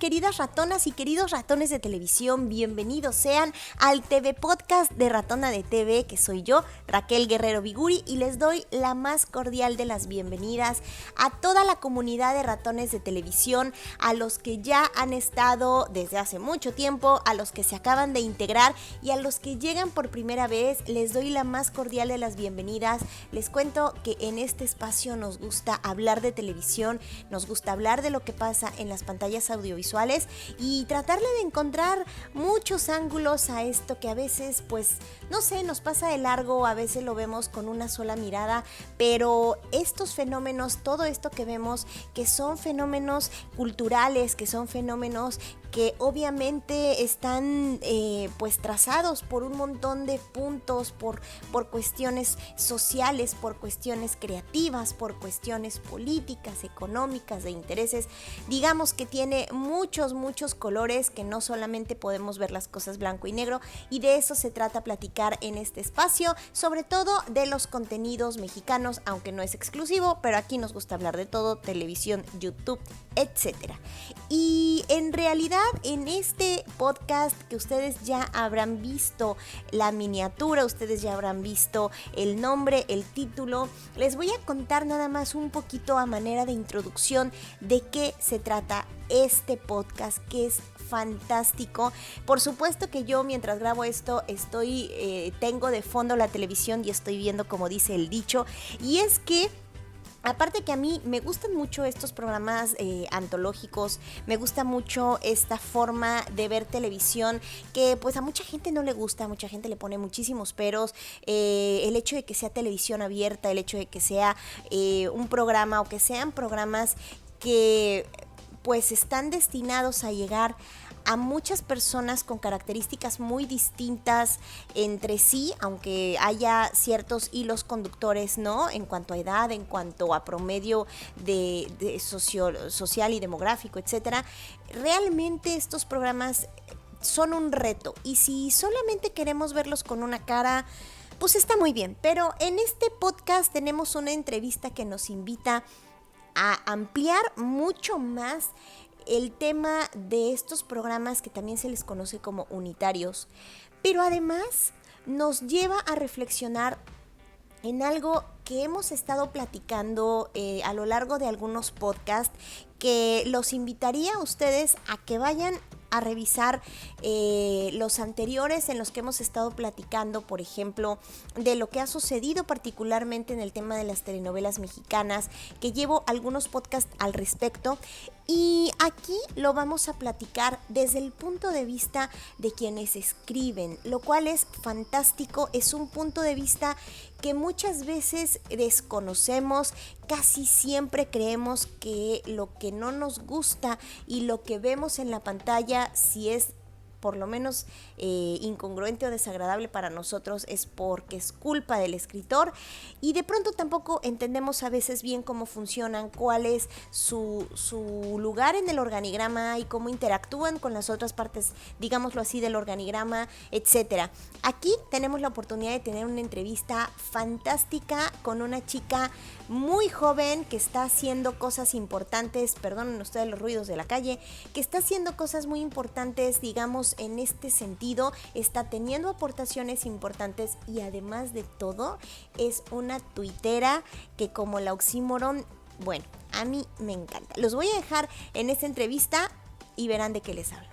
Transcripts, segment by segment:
queridas ratonas y queridos ratones de televisión? Bienvenidos sean al TV Podcast de Ratona de TV, que soy yo, Raquel Guerrero Viguri, y les doy la más cordial de las bienvenidas a toda la comunidad de ratones de televisión, a los que ya han estado desde hace mucho tiempo, a los que se acaban de integrar y a los que llegan por primera vez. Les doy la más cordial de las bienvenidas. Les cuento que en este espacio nos gusta hablar de televisión, nos gusta hablar de lo que pasa en las pantallas audiovisuales y tratarle de encontrar muchos ángulos a esto que a veces, pues, no sé, nos pasa de largo, a veces lo vemos con una sola mirada, pero estos fenómenos, todo esto que vemos, que son fenómenos culturales, que son fenómenos que obviamente están pues trazados por un montón de puntos, por cuestiones sociales, por cuestiones creativas, por cuestiones políticas, económicas, de intereses. Digamos que tiene muchos colores, que no solamente podemos ver las cosas blanco y negro, y de eso se trata platicar en este espacio, sobre todo de los contenidos mexicanos, aunque no es exclusivo, pero aquí nos gusta hablar de todo: televisión, YouTube, etcétera. Y en realidad, en este podcast, que ustedes ya habrán visto la miniatura, ustedes ya habrán visto el nombre, el título, les voy a contar nada más un poquito a manera de introducción de qué se trata este podcast, que es fantástico. Por supuesto que yo, mientras grabo esto, tengo de fondo la televisión y estoy viendo, como dice el dicho, y es que aparte que a mí me gustan mucho estos programas antológicos, me gusta mucho esta forma de ver televisión que pues a mucha gente no le gusta, a mucha gente le pone muchísimos peros, el hecho de que sea televisión abierta, el hecho de que sea un programa o que sean programas que pues están destinados a llegar a muchas personas con características muy distintas entre sí, aunque haya ciertos hilos conductores, ¿no? En cuanto a edad, en cuanto a promedio de social y demográfico, etcétera. Realmente estos programas son un reto, y si solamente queremos verlos con una cara, pues está muy bien. Pero en este podcast tenemos una entrevista que nos invita a ampliar mucho más el tema de estos programas que también se les conoce como unitarios, pero además nos lleva a reflexionar en algo que hemos estado platicando a lo largo de algunos podcasts, que los invitaría a ustedes a que vayan a revisar los anteriores, en los que hemos estado platicando, por ejemplo, de lo que ha sucedido particularmente en el tema de las telenovelas mexicanas, que llevo algunos podcasts al respecto, y aquí lo vamos a platicar desde el punto de vista de quienes escriben, lo cual es fantástico. Es un punto de vista que muchas veces desconocemos, casi siempre creemos que lo que no nos gusta y lo que vemos en la pantalla, si es por lo menos incongruente o desagradable para nosotros, es porque es culpa del escritor, y de pronto tampoco entendemos a veces bien cómo funcionan, cuál es su lugar en el organigrama y cómo interactúan con las otras partes, digámoslo así, del organigrama, etcétera. Aquí tenemos la oportunidad de tener una entrevista fantástica con una chica muy joven que está haciendo cosas importantes, perdonen ustedes los ruidos de la calle, que está haciendo cosas muy importantes, digamos, en este sentido, está teniendo aportaciones importantes, y además de todo es una tuitera que, como la oxímoron, bueno, a mí me encanta. Los voy a dejar en esta entrevista y verán de qué les hablo.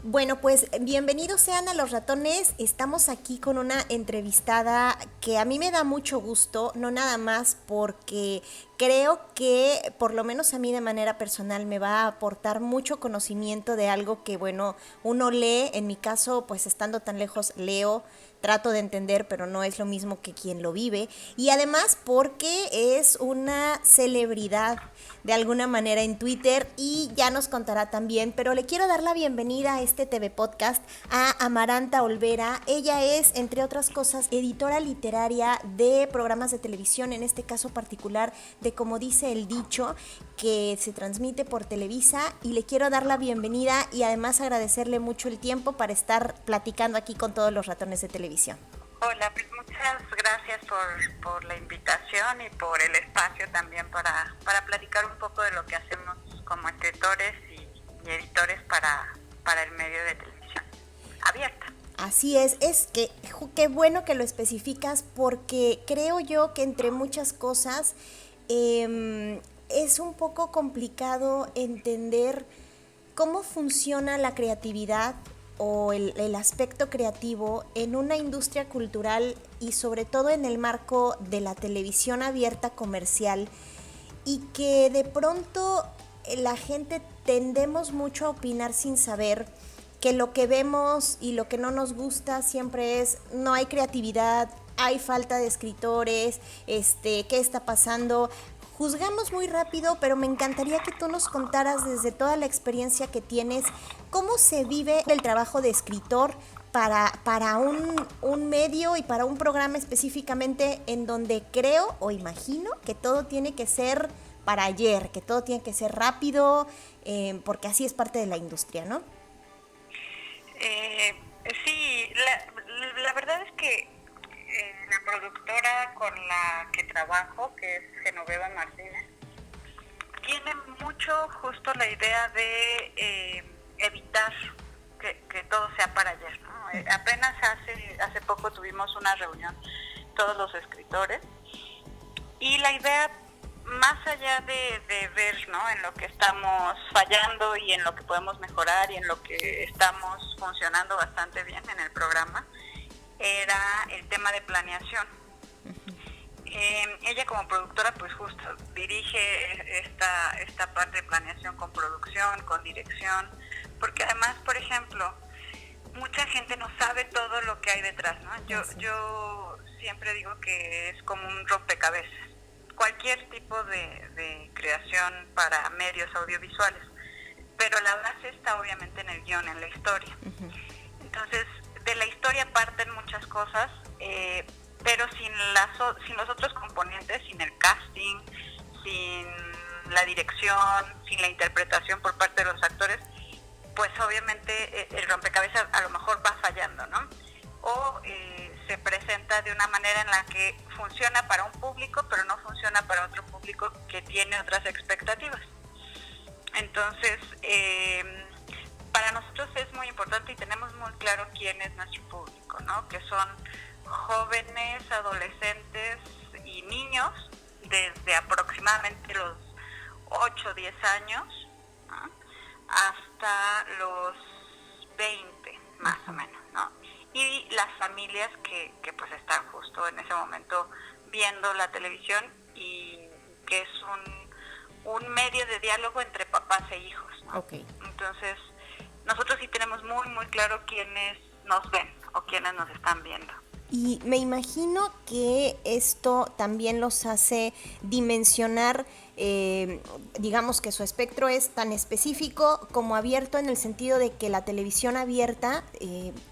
Bueno, pues bienvenidos sean a Los Ratones. Estamos aquí con una entrevistada que a mí me da mucho gusto, no nada más porque creo que, por lo menos a mí de manera personal, me va a aportar mucho conocimiento de algo que, bueno, uno lee. En mi caso, pues estando tan lejos, leo, trato de entender, pero no es lo mismo que quien lo vive. Y además porque es una celebridad de alguna manera en Twitter, y ya nos contará también, pero le quiero dar la bienvenida a este TV Podcast a Amaranta Olvera. Ella es, entre otras cosas, editora literaria de programas de televisión, en este caso particular de Como dice el dicho, que se transmite por Televisa, y le quiero dar la bienvenida y además agradecerle mucho el tiempo para estar platicando aquí con todos los ratones de televisión. Hola, pues muchas gracias por la invitación y por el espacio también para platicar un poco de lo que hacemos como escritores y y editores para el medio de televisión abierta. Así es que qué bueno que lo especificas, porque creo yo que entre muchas cosas es un poco complicado entender cómo funciona la creatividad o el aspecto creativo en una industria cultural y sobre todo en el marco de la televisión abierta comercial, y que de pronto la gente tendemos mucho a opinar sin saber que lo que vemos y lo que no nos gusta siempre es: no hay creatividad, hay falta de escritores, ¿qué está pasando? Juzgamos muy rápido, pero me encantaría que tú nos contaras, desde toda la experiencia que tienes, cómo se vive el trabajo de escritor para un medio y para un programa específicamente, en donde creo o imagino que todo tiene que ser para ayer, que todo tiene que ser rápido, porque así es parte de la industria, ¿no? Sí, la verdad es que la productora con la que trabajo, que es Genoveva Martínez, tiene mucho justo la idea de evitar que todo sea para ayer, ¿no? Apenas hace poco tuvimos una reunión todos los escritores, y la idea, más allá de ver, ¿no?, en lo que estamos fallando y en lo que podemos mejorar y en lo que estamos funcionando bastante bien en el programa, era el tema de planeación. Ella como productora pues justo dirige esta parte de planeación con producción, con dirección, porque además, por ejemplo, mucha gente no sabe todo lo que hay detrás, ¿no? Yo siempre digo que es como un rompecabezas, cualquier tipo de creación para medios audiovisuales, pero la base está obviamente en el guión, en la historia. Entonces, de la historia parten muchas cosas, pero sin los otros componentes, sin el casting, sin la dirección, sin la interpretación por parte de los actores, pues obviamente el rompecabezas a lo mejor va fallando, ¿no? O se presenta de una manera en la que funciona para un público, pero no funciona para otro público que tiene otras expectativas. Entonces, para nosotros es muy importante y tenemos muy claro quién es nuestro público, ¿no? Que son jóvenes, adolescentes y niños desde aproximadamente los 8 o 10 años, ¿no?, hasta los 20 más o menos, ¿no? Y las familias que pues están justo en ese momento viendo la televisión, y que es un medio de diálogo entre papás e hijos, ¿no? Okay. Entonces, nosotros sí tenemos muy, muy claro quiénes nos ven o quiénes nos están viendo. Y me imagino que esto también los hace dimensionar, digamos que su espectro es tan específico como abierto, en el sentido de que la televisión abierta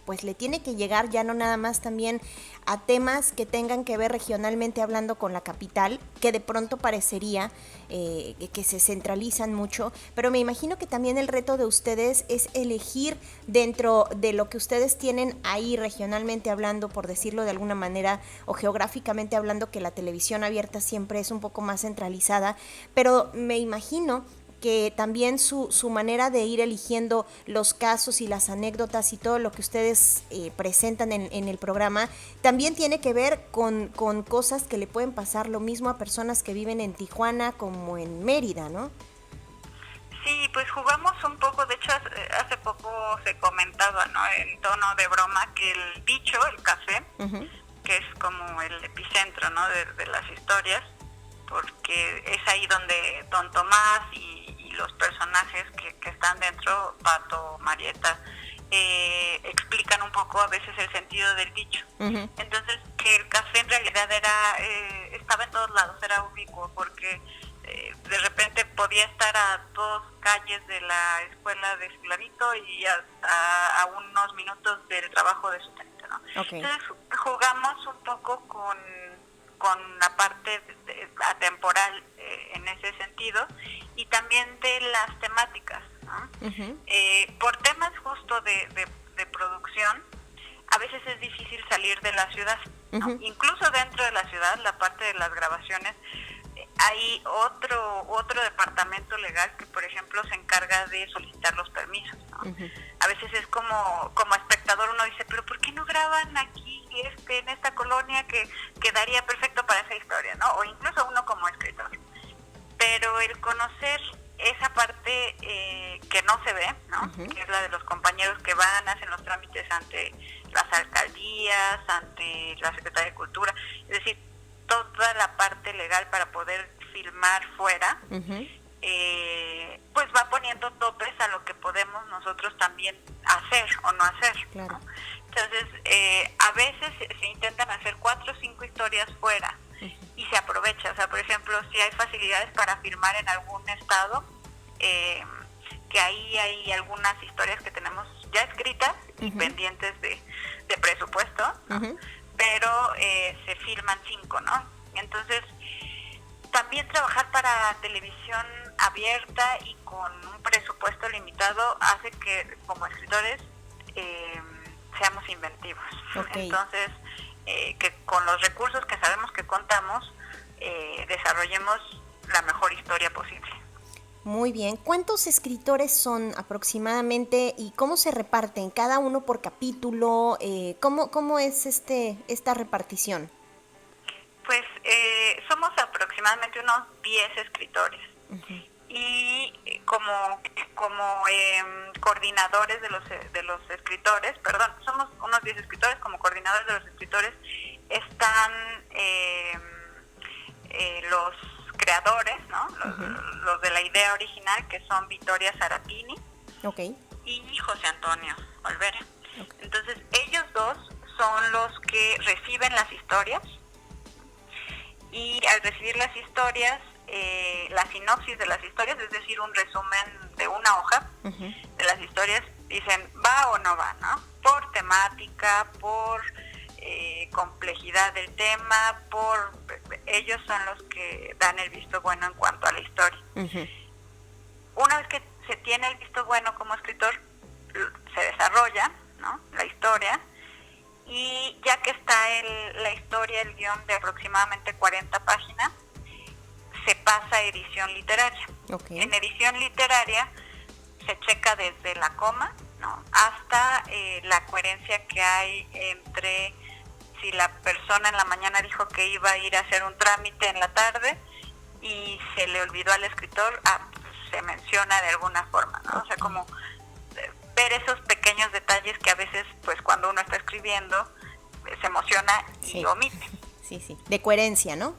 pues le tiene que llegar ya no nada más también a temas que tengan que ver regionalmente hablando con la capital, que de pronto parecería que se centralizan mucho, pero me imagino que también el reto de ustedes es elegir dentro de lo que ustedes tienen ahí regionalmente hablando, por decirlo de alguna manera, o geográficamente hablando, que la televisión abierta siempre es un poco más centralizada, pero me imagino que también su manera de ir eligiendo los casos y las anécdotas y todo lo que ustedes presentan en el programa también tiene que ver con cosas que le pueden pasar lo mismo a personas que viven en Tijuana como en Mérida, ¿no? Sí, pues jugamos un poco, de hecho hace poco se comentaba, ¿no?, en tono de broma, que el dicho, el café, que es como el epicentro, ¿no?, de las historias, porque es ahí donde Don Tomás y los personajes que están dentro, Pato, Marieta, explican un poco a veces el sentido del dicho. Entonces, que el café en realidad estaba en todos lados, era ubicuo, porque de repente podía estar a 2 calles de la escuela de Fulanito y a unos minutos del trabajo de su teniente, ¿no? Okay. Entonces jugamos un poco con la parte atemporal en ese sentido, y también de las temáticas, ¿no? Por temas justo de producción, a veces es difícil salir de la ciudad, ¿no? Incluso dentro de la ciudad, la parte de las grabaciones, hay otro departamento legal que, por ejemplo, se encarga de solicitar los permisos, ¿no? A veces es como espectador uno dice, pero ¿por qué no graban aquí en esta colonia que quedaría perfecto para esa historia, ¿no? O incluso uno como escritor. Pero el conocer esa parte que no se ve, ¿no? Que es la de los compañeros que van, hacen los trámites ante las alcaldías, ante la Secretaría de Cultura, es decir, toda la parte legal para poder filmar fuera, pues va poniendo topes a lo que podemos nosotros también hacer o no hacer. Claro. ¿No? Entonces, a veces se intentan hacer 4 o 5 historias fuera y se aprovecha. O sea, por ejemplo, si hay facilidades para filmar en algún estado, que ahí hay algunas historias que tenemos ya escritas y pendientes de presupuesto, ¿no? Pero se filman 5, ¿no? Entonces, también trabajar para televisión abierta y con un presupuesto limitado hace que como escritores seamos inventivos. Okay. Entonces, que con los recursos que sabemos que contamos, desarrollemos la mejor historia posible. Muy bien. ¿Cuántos escritores son aproximadamente y cómo se reparten? ¿Cada uno por capítulo? ¿Cómo es esta repartición? Pues somos aproximadamente unos 10 escritores. Y como coordinadores de los escritores, somos unos 10 escritores, como coordinadores de los escritores están los creadores, ¿no? Los de la idea original, que son Vittoria Saratini y José Antonio Olvera. Entonces, ellos dos son los que reciben las historias, y al recibir las historias, la sinopsis de las historias, es decir, un resumen de una hoja de las historias, dicen va o no va, ¿no? Por temática, por complejidad del tema, ellos son los que dan el visto bueno en cuanto a la historia. Una vez que se tiene el visto bueno como escritor, se desarrolla, ¿no?, la historia, y ya que está la historia, el guión de aproximadamente 40 páginas, se pasa a edición literaria. En edición literaria se checa desde la coma, ¿no?, hasta la coherencia que hay entre si la persona en la mañana dijo que iba a ir a hacer un trámite en la tarde y se le olvidó al escritor, se menciona de alguna forma, ¿no? O sea, como ver esos pequeños detalles que a veces, pues cuando uno está escribiendo, se emociona y omite. Sí, de coherencia, ¿no?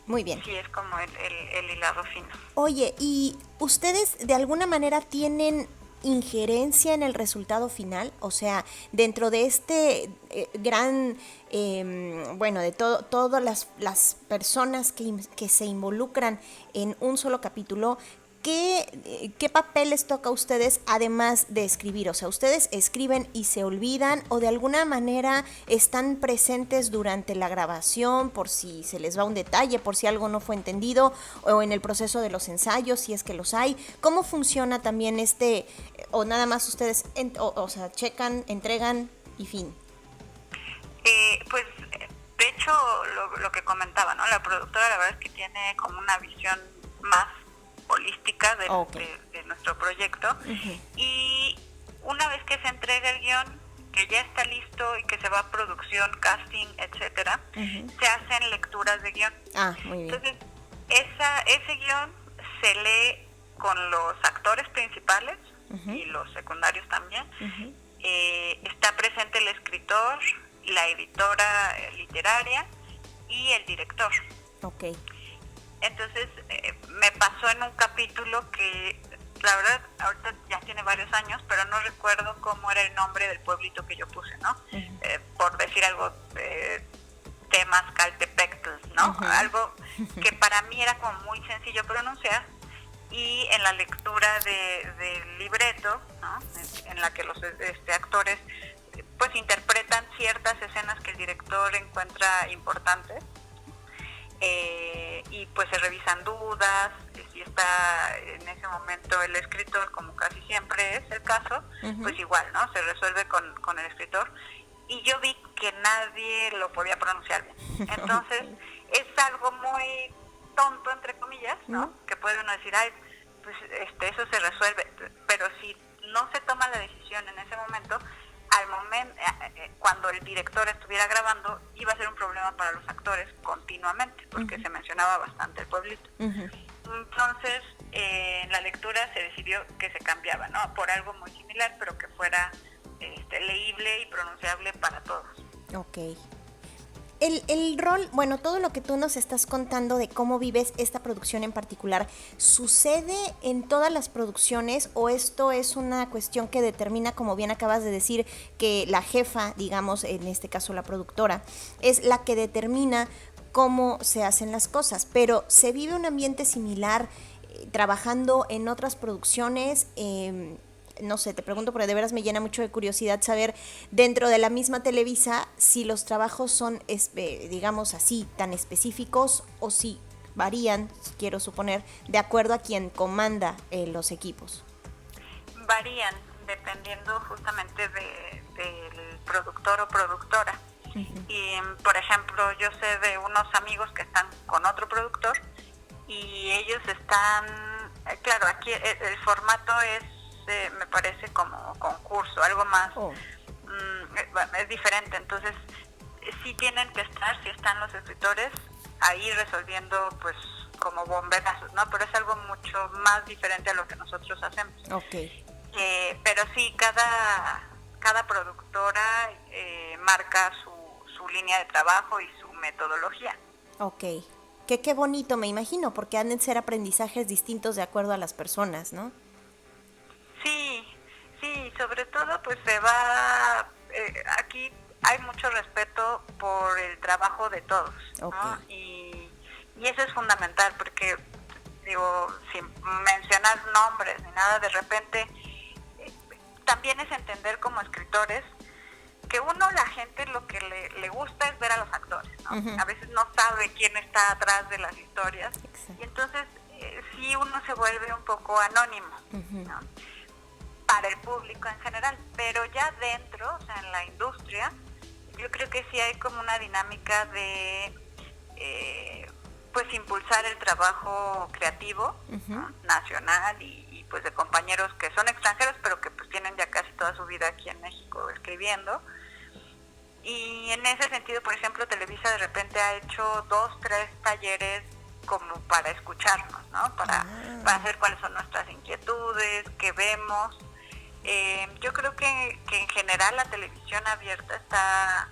Muy bien. Sí, es como el hilado fino. Oye, ¿y ustedes de alguna manera tienen injerencia en el resultado final? O sea, dentro de este gran, de todas las personas que se involucran en un solo capítulo, ¿qué papel les toca a ustedes además de escribir? O sea, ¿ustedes escriben y se olvidan o de alguna manera están presentes durante la grabación por si se les va un detalle, por si algo no fue entendido, o en el proceso de los ensayos, si es que los hay? ¿Cómo funciona también o nada más ustedes, checan, entregan y fin? Pues, de hecho, lo que comentaba, ¿no? La productora, la verdad es que tiene como una visión más holística de nuestro proyecto, y una vez que se entrega el guión, que ya está listo y que se va a producción, casting, etcétera, se hacen lecturas de guión. Muy bien. Entonces, ese guión se lee con los actores principales y los secundarios también. Está presente el escritor, la editora literaria y el director. Entonces, me pasó en un capítulo que, la verdad, ahorita ya tiene varios años, pero no recuerdo cómo era el nombre del pueblito que yo puse, ¿no? Por decir algo, Temascaltepectl, ¿no? Algo que para mí era como muy sencillo pronunciar, y en la lectura del libreto, ¿no?, en la que los actores pues interpretan ciertas escenas que el director encuentra importantes, y pues se revisan dudas, si está en ese momento el escritor, como casi siempre es el caso, pues igual, ¿no?, se resuelve con el escritor, y yo vi que nadie lo podía pronunciar bien. Entonces es algo muy tonto, entre comillas, ¿no? Que puede uno decir, ay, pues eso se resuelve, pero si no se toma la decisión en ese momento, al momento, cuando el director estuviera grabando, iba a ser un problema para los actores continuamente, porque se mencionaba bastante el pueblito. Entonces, en la lectura se decidió que se cambiaba, ¿no? Por algo muy similar, pero que fuera leíble y pronunciable para todos. Ok. El rol, bueno, todo lo que tú nos estás contando de cómo vives esta producción en particular, ¿sucede en todas las producciones o esto es una cuestión que determina, como bien acabas de decir, que la jefa, digamos, en este caso la productora, es la que determina cómo se hacen las cosas? Pero ¿se vive un ambiente similar trabajando en otras producciones? No sé, te pregunto porque de veras me llena mucho de curiosidad saber dentro de la misma Televisa si los trabajos son, digamos así, tan específicos o si varían, quiero suponer, de acuerdo a quien comanda los equipos. Varían dependiendo justamente del productor o productora. Y, por ejemplo, yo sé de unos amigos que están con otro productor y ellos están, claro, aquí el formato es, me parece como concurso, algo más, es diferente, entonces sí tienen que estar, sí están los escritores ahí resolviendo pues como bomberazos, ¿no? Pero es algo mucho más diferente a lo que nosotros hacemos. Okay. Pero sí, cada productora marca su línea de trabajo y su metodología. Ok. Qué bonito, me imagino, porque han de ser aprendizajes distintos de acuerdo a las personas, ¿no? Sí, sobre todo pues se va, aquí hay mucho respeto por el trabajo de todos, okay, ¿no? Y eso es fundamental porque, digo, sin mencionar nombres ni nada, de repente también es entender como escritores que la gente lo que le gusta es ver a los actores, ¿no? A veces no sabe quién está atrás de las historias. Exacto. Y entonces sí uno se vuelve un poco anónimo, ¿no? Para el público en general, pero ya dentro, o sea, en la industria, yo creo que sí hay como una dinámica de pues impulsar el trabajo creativo, ¿no? Nacional y pues de compañeros que son extranjeros pero que pues tienen ya casi toda su vida aquí en México escribiendo. Y en ese sentido, por ejemplo, Televisa de repente ha hecho 2, 3 talleres como para escucharnos, ¿no? Para hacer cuáles son nuestras inquietudes, qué vemos. Yo creo que en general la televisión abierta está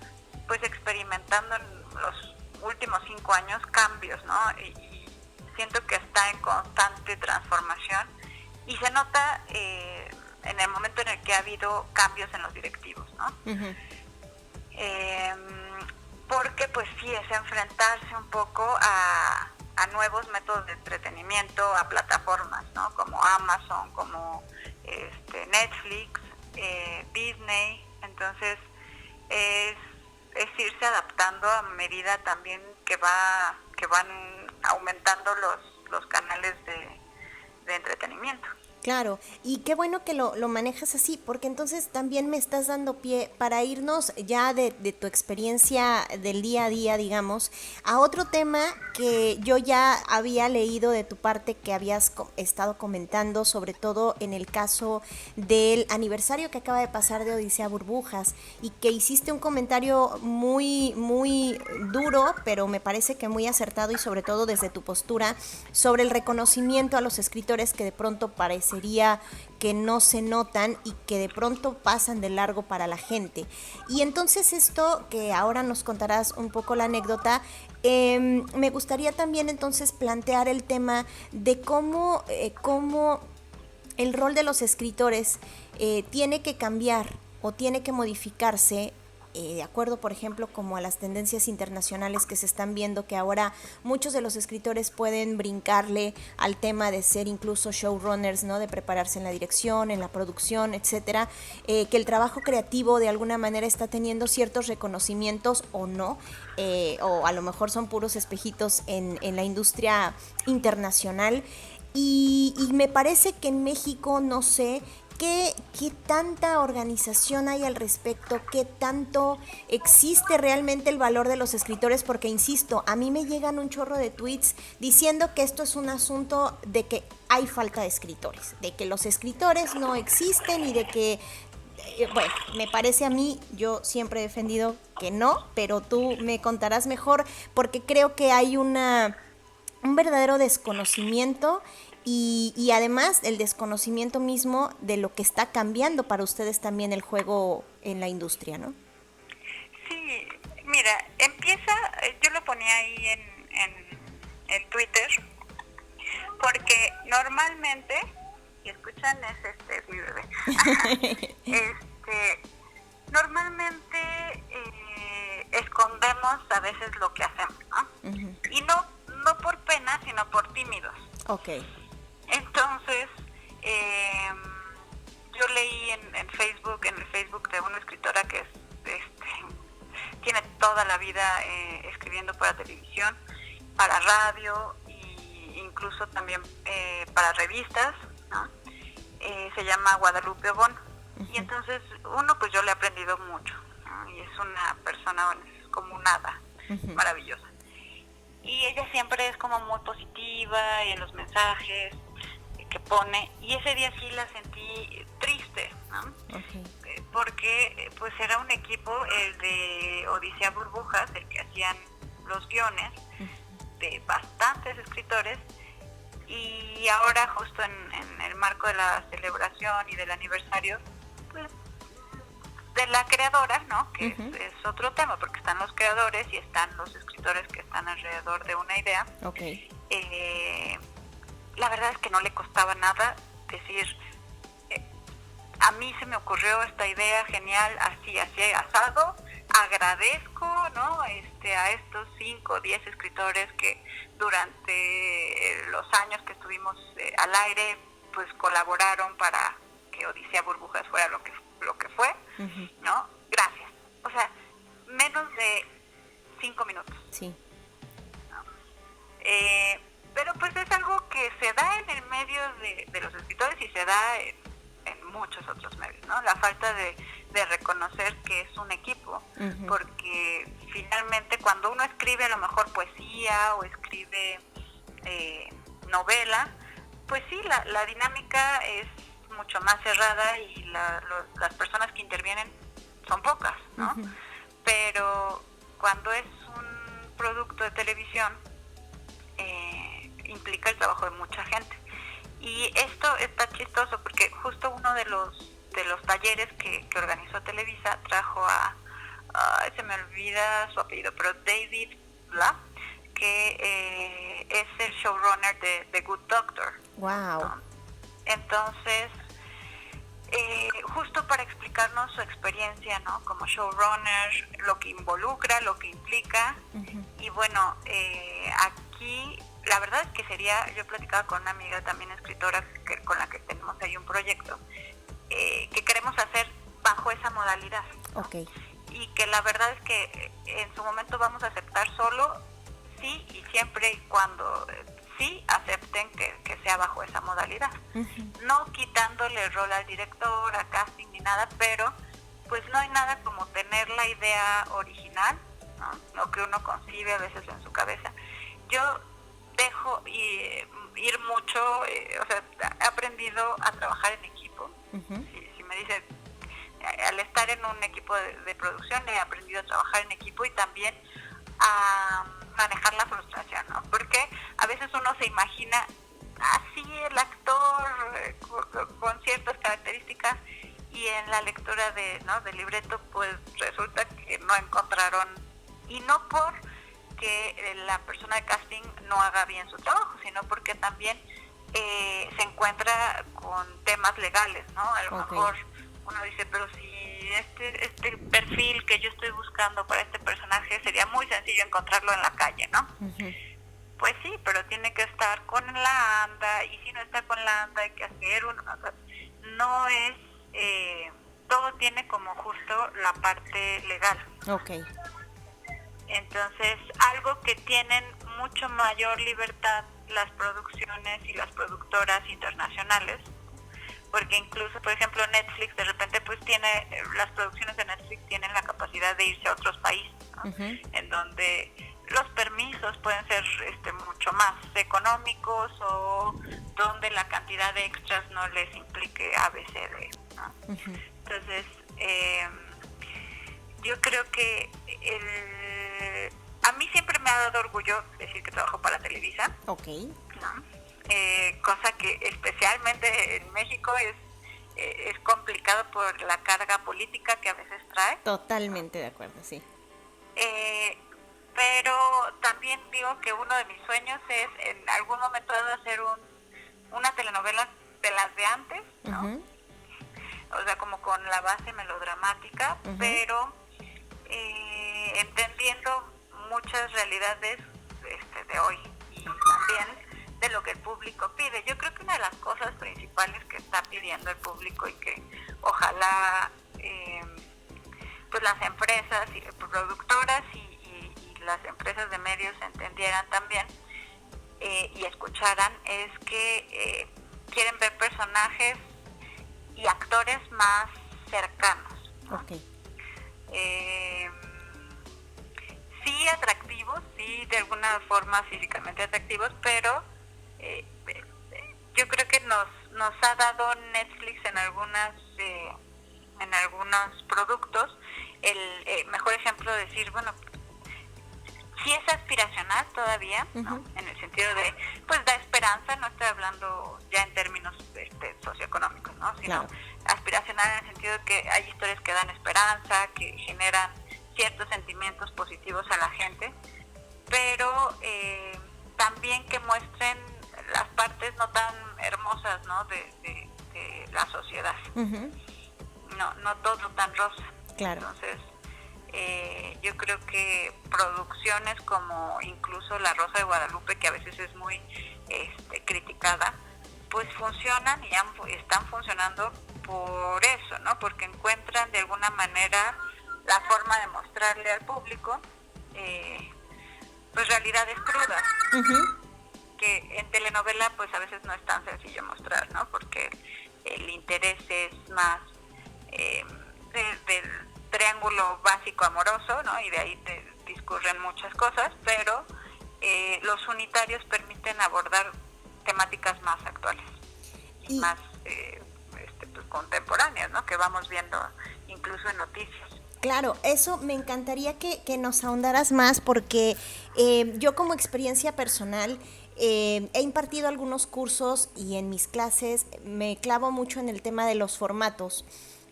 pues experimentando en los últimos 5 años cambios, ¿no? Y siento que está en constante transformación y se nota en el momento en el que ha habido cambios en los directivos, ¿no? Porque pues sí es enfrentarse un poco a nuevos métodos de entretenimiento, a plataformas, ¿no? Como Amazon, como Netflix, Disney. Entonces es irse adaptando a medida también que van aumentando los canales de entretenimiento. Claro, y qué bueno que lo manejas así, porque entonces también me estás dando pie para irnos ya de tu experiencia del día a día, digamos, a otro tema que yo ya había leído de tu parte que habías estado comentando, sobre todo en el caso del aniversario que acaba de pasar de Odisea Burbujas, y que hiciste un comentario muy, muy duro, pero me parece que muy acertado y sobre todo desde tu postura, sobre el reconocimiento a los escritores que de pronto parecería que no se notan y que de pronto pasan de largo para la gente. Y entonces esto, que ahora nos contarás un poco la anécdota, me gustaría también entonces plantear el tema de cómo el rol de los escritores tiene que cambiar o tiene que modificarse de acuerdo, por ejemplo, como a las tendencias internacionales que se están viendo, que ahora muchos de los escritores pueden brincarle al tema de ser incluso showrunners, ¿no? De prepararse en la dirección, en la producción, etcétera, que el trabajo creativo de alguna manera está teniendo ciertos reconocimientos o no, o a lo mejor son puros espejitos en la industria internacional. Y me parece que en México, no sé, ¿Qué tanta organización hay al respecto? ¿Qué tanto existe realmente el valor de los escritores? Porque, insisto, a mí me llegan un chorro de tweets diciendo que esto es un asunto de que hay falta de escritores, de que los escritores no existen y de que, bueno, me parece a mí, yo siempre he defendido que no, pero tú me contarás mejor, porque creo que hay un verdadero desconocimiento y además el desconocimiento mismo de lo que está cambiando para ustedes también el juego en la industria, ¿no? Sí, mira, yo lo ponía ahí en Twitter, porque normalmente, y escuchan, es mi bebé, normalmente escondemos a veces lo que hacemos, ¿no? Uh-huh. Y no por pena, sino por tímidos. Okay. Entonces, yo leí en el Facebook de una escritora que tiene toda la vida escribiendo para televisión, para radio e incluso también para revistas, ¿no? Se llama Guadalupe Obón. Uh-huh. Y entonces, pues yo le he aprendido mucho, ¿no? Y es una persona, es como un hada, uh-huh, maravillosa. Y ella siempre es como muy positiva y en los mensajes que pone, y ese día sí la sentí triste, ¿no? Okay. Porque pues era un equipo, el de Odisea Burbujas, el que hacían los guiones, uh-huh, de bastantes escritores, y ahora justo en el marco de la celebración y del aniversario, pues, de la creadora, ¿no? Que uh-huh, es otro tema, porque están los creadores y están los escritores que están alrededor de una idea. Okay. La verdad es que no le costaba nada decir, a mí se me ocurrió esta idea genial, así asado, agradezco, ¿no? A estos 5 o 10 escritores que durante los años que estuvimos al aire, pues colaboraron para que Odisea Burbujas fuera lo que fue, uh-huh, ¿no? Gracias. O sea, menos de 5 minutos. Sí. ¿No? Pero pues es algo que se da en el medio de los escritores y se da en muchos otros medios, ¿no? La falta de reconocer que es un equipo, uh-huh, porque finalmente cuando uno escribe a lo mejor poesía o escribe novela, pues sí, la dinámica es mucho más cerrada y las personas que intervienen son pocas, ¿no? Uh-huh. Pero cuando es un producto de televisión, implica el trabajo de mucha gente. Y esto está chistoso porque justo uno de los talleres que organizó Televisa trajo se me olvida su apellido, pero David Blah, que es el showrunner de The Good Doctor. Wow. ¿No? Entonces, justo para explicarnos su experiencia, ¿no? Como showrunner, lo que involucra, lo que implica. Uh-huh. Y bueno, aquí la verdad es que yo platicaba con una amiga también escritora con la que tenemos ahí un proyecto que queremos hacer bajo esa modalidad, ¿no? Okay. Y que la verdad es que en su momento vamos a aceptar solo sí y siempre y cuando sí acepten que sea bajo esa modalidad. Uh-huh. No quitándole el rol al director, a casting ni nada, pero pues no hay nada como tener la idea original, ¿no? Lo que uno concibe a veces en su cabeza. Yo dejo ir mucho, o sea, he aprendido a trabajar en equipo. Uh-huh. Si me dice, al estar en un equipo de producción he aprendido a trabajar en equipo y también a manejar la frustración, ¿no? Porque a veces uno se imagina así el actor con ciertas características y en la lectura del libreto pues resulta que no encontraron, y no por que la persona de casting no haga bien su trabajo, sino porque también se encuentra con temas legales, ¿no? A lo mejor uno dice, pero si este perfil que yo estoy buscando para este personaje sería muy sencillo encontrarlo en la calle, ¿no? Uh-huh. Pues sí, pero tiene que estar con la ANDA, y si no está con la ANDA hay que hacer no es, todo tiene como justo la parte legal. Okay. Entonces, algo que tienen mucho mayor libertad las producciones y las productoras internacionales, porque incluso, por ejemplo, Netflix de repente pues tiene, las producciones de Netflix tienen la capacidad de irse a otros países, ¿no? En donde los permisos pueden ser mucho más económicos o donde la cantidad de extras no les implique ABCD, ¿no? Entonces, yo creo que a mí siempre me ha dado orgullo decir que trabajo para Televisa. Okay. ¿No? Cosa que especialmente en México es complicado por la carga política que a veces trae. Totalmente de acuerdo, sí. Pero también digo que uno de mis sueños es en algún momento dado hacer una telenovela de las de antes, ¿no? O sea, como con la base melodramática, pero entendiendo muchas realidades de hoy y también de lo que el público pide. Yo creo que una de las cosas principales que está pidiendo el público y que ojalá pues las empresas y productoras y las empresas de medios entendieran también y escucharan es que quieren ver personajes y actores más cercanos, ¿no? Okay. Sí atractivos, sí de alguna forma físicamente atractivos, pero yo creo que nos ha dado Netflix en algunos productos el mejor ejemplo de decir, bueno, sí es aspiracional todavía, ¿no? En el sentido de, pues da esperanza, no estoy hablando ya en términos socioeconómicos, ¿no? Sino aspiracional en el sentido de que hay historias que dan esperanza, que generan ciertos sentimientos positivos a la gente, pero también que muestren las partes no tan hermosas, ¿no? de la sociedad. No todo tan rosa. Claro. Entonces, yo creo que producciones como incluso La Rosa de Guadalupe, que a veces es muy criticada, pues funcionan y están funcionando por eso, ¿no? Porque encuentran de alguna manera la forma de mostrarle al público pues realidades crudas, que en telenovela pues a veces no es tan sencillo mostrar, ¿no? Porque el interés es más del triángulo básico amoroso, ¿no? Y de ahí discurren muchas cosas, pero los unitarios permiten abordar temáticas más actuales y más pues, contemporáneas, ¿no? Que vamos viendo incluso en noticias. Claro, eso me encantaría que nos ahondaras más porque yo como experiencia personal he impartido algunos cursos y en mis clases me clavo mucho en el tema de los formatos,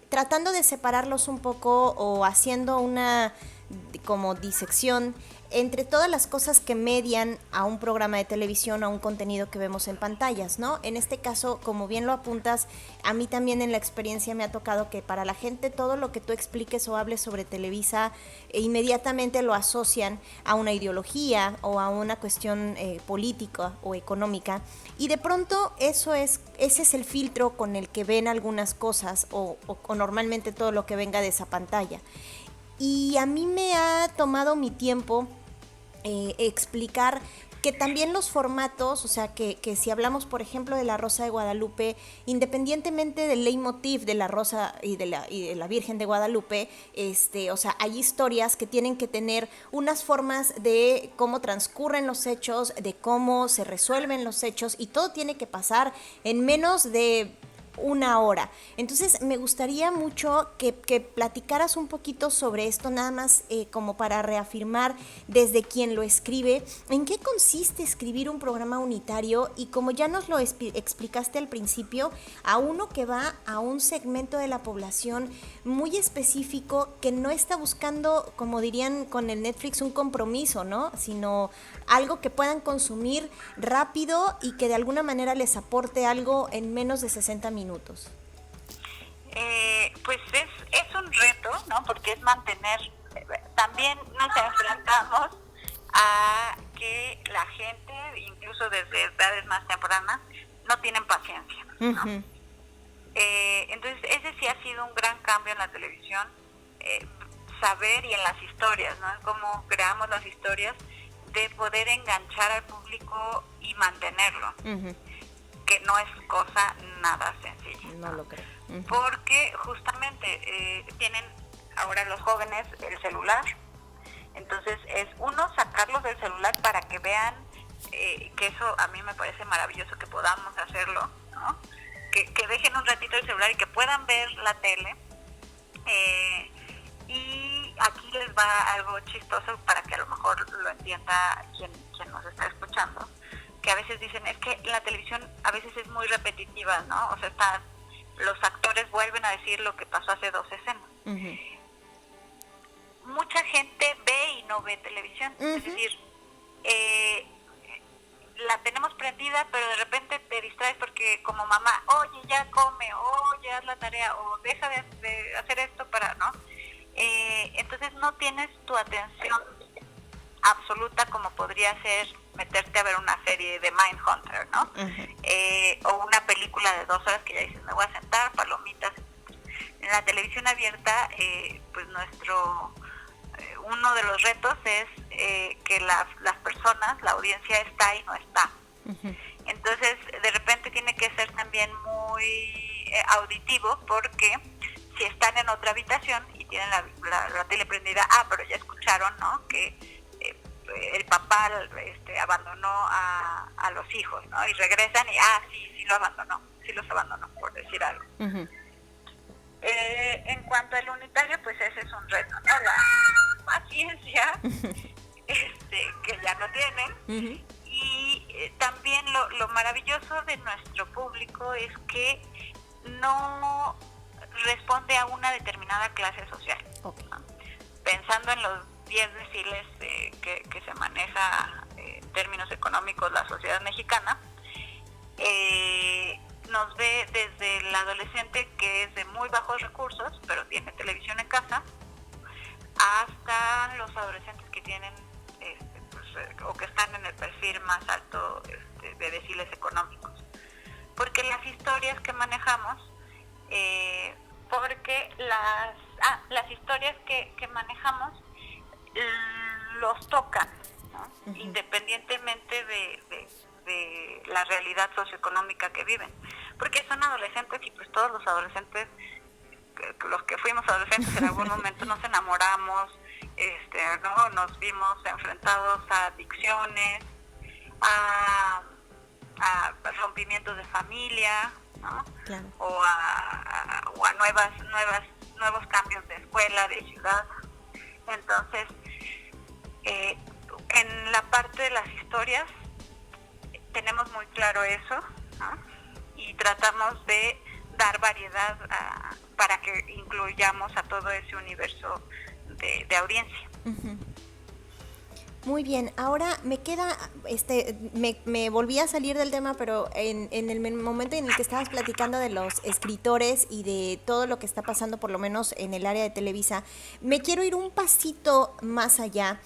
tratando de separarlos un poco o haciendo una como disección entre todas las cosas que median a un programa de televisión, a un contenido que vemos en pantallas, ¿no? En este caso, como bien lo apuntas, a mí también en la experiencia me ha tocado que para la gente todo lo que tú expliques o hables sobre Televisa inmediatamente lo asocian a una ideología o a una cuestión política o económica, y de pronto ese es el filtro con el que ven algunas cosas o normalmente todo lo que venga de esa pantalla. Y a mí me ha tomado mi tiempo explicar que también los formatos, o sea, que si hablamos, por ejemplo, de La Rosa de Guadalupe, independientemente del leitmotiv de La Rosa y de la Virgen de Guadalupe, o sea, hay historias que tienen que tener unas formas de cómo transcurren los hechos, de cómo se resuelven los hechos, y todo tiene que pasar en menos de una hora. Entonces me gustaría mucho que platicaras un poquito sobre esto, nada más como para reafirmar desde quien lo escribe, en qué consiste escribir un programa unitario y, como ya nos lo explicaste al principio, a uno que va a un segmento de la población muy específico que no está buscando, como dirían con el Netflix, un compromiso, ¿no? Sino algo que puedan consumir rápido y que de alguna manera les aporte algo en menos de 60 minutos. Pues es un reto, ¿no? Porque es mantener, también nos enfrentamos a que la gente, incluso desde edades más tempranas, no tienen paciencia, ¿no? Entonces ese sí ha sido un gran cambio en la televisión, saber, y en las historias, ¿no? En cómo creamos las historias, de poder enganchar al público y mantenerlo. que no es cosa nada sencilla. No lo creo. Porque justamente tienen ahora los jóvenes el celular, entonces es uno sacarlos del celular para que vean, que eso a mí me parece maravilloso que podamos hacerlo, ¿no? Que dejen un ratito el celular y que puedan ver la tele. Y aquí les va algo chistoso para que a lo mejor lo entienda quien nos está escuchando, que a veces dicen, es que la televisión a veces es muy repetitiva, ¿no? O sea, los actores vuelven a decir lo que pasó hace 2 escenas. Uh-huh. Mucha gente ve y no ve televisión, uh-huh. Es decir, la tenemos prendida, pero de repente te distraes porque como mamá, oye, ya come, oye, haz la tarea, o deja de hacer esto para, ¿no? Entonces no tienes tu atención absoluta como podría ser meterte a ver una serie de Mindhunter, ¿no? Uh-huh. O una película de 2 horas que ya dices, me voy a sentar, palomitas. En la televisión abierta, pues uno de los retos es que las personas, la audiencia está y no está. Uh-huh. Entonces, de repente tiene que ser también muy auditivo, porque si están en otra habitación y tienen la tele prendida, pero ya escucharon, ¿no?, que el papá abandonó a los hijos, ¿no? Y regresan y, sí los abandonó, por decir algo. Uh-huh. En cuanto al unitario, pues ese es un reto, ¿no? La paciencia que ya no tienen. Uh-huh. Y también lo maravilloso de nuestro público es que no responde a una determinada clase social. Okay. ¿No? Pensando en los 10 deciles que se maneja en términos económicos la sociedad mexicana, nos ve desde el adolescente que es de muy bajos recursos, pero tiene televisión en casa, hasta los adolescentes que tienen o que están en el perfil más alto de deciles económicos. Porque las historias que manejamos, las historias que manejamos los tocan, ¿no? Uh-huh. Independientemente de la realidad socioeconómica que viven, porque son adolescentes y pues todos los adolescentes, los que fuimos adolescentes en algún momento nos enamoramos, ¿no? Nos vimos enfrentados a adicciones, a rompimientos de familia, ¿no? Claro. O a nuevos cambios de escuela, de ciudad. Entonces, en la parte de las historias tenemos muy claro eso, ¿no? Y tratamos de dar variedad para que incluyamos a todo ese universo de audiencia. Uh-huh. Muy bien, ahora me queda, me volví a salir del tema, pero en el momento en el que estabas platicando de los escritores y de todo lo que está pasando, por lo menos en el área de Televisa, me quiero ir un pasito más allá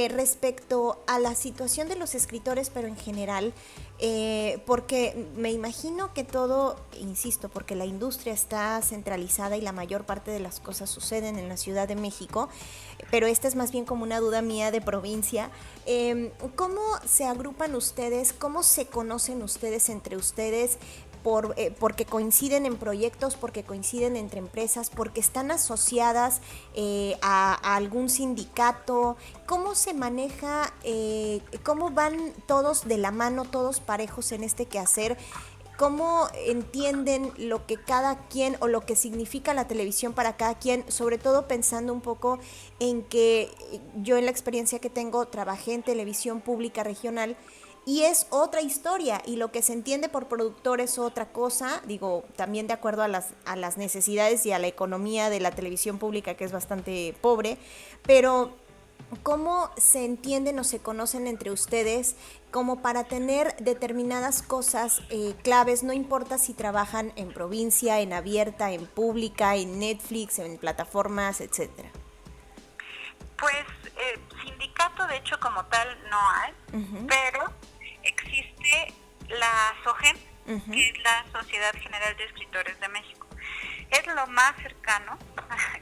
respecto a la situación de los escritores, pero en general, porque me imagino que todo, insisto, porque la industria está centralizada y la mayor parte de las cosas suceden en la Ciudad de México, pero esta es más bien como una duda mía de provincia. ¿Cómo se agrupan ustedes? ¿Cómo se conocen ustedes entre ustedes? Porque coinciden en proyectos, porque coinciden entre empresas, porque están asociadas a algún sindicato. ¿Cómo se maneja, cómo van todos de la mano, todos parejos en este quehacer? ¿Cómo entienden lo que cada quien o lo que significa la televisión para cada quien? Sobre todo pensando un poco en que yo, en la experiencia que tengo, trabajé en televisión pública regional y es otra historia, y lo que se entiende por productor es otra cosa, digo, también de acuerdo a las necesidades y a la economía de la televisión pública, que es bastante pobre, pero ¿cómo se entienden o se conocen entre ustedes como para tener determinadas cosas claves? No importa si trabajan en provincia, en abierta, en pública, en Netflix, en plataformas, etcétera. Pues sindicato de hecho como tal no hay, uh-huh. Pero existe la SOGEM, uh-huh. Que es la Sociedad General de Escritores de México. Es lo más cercano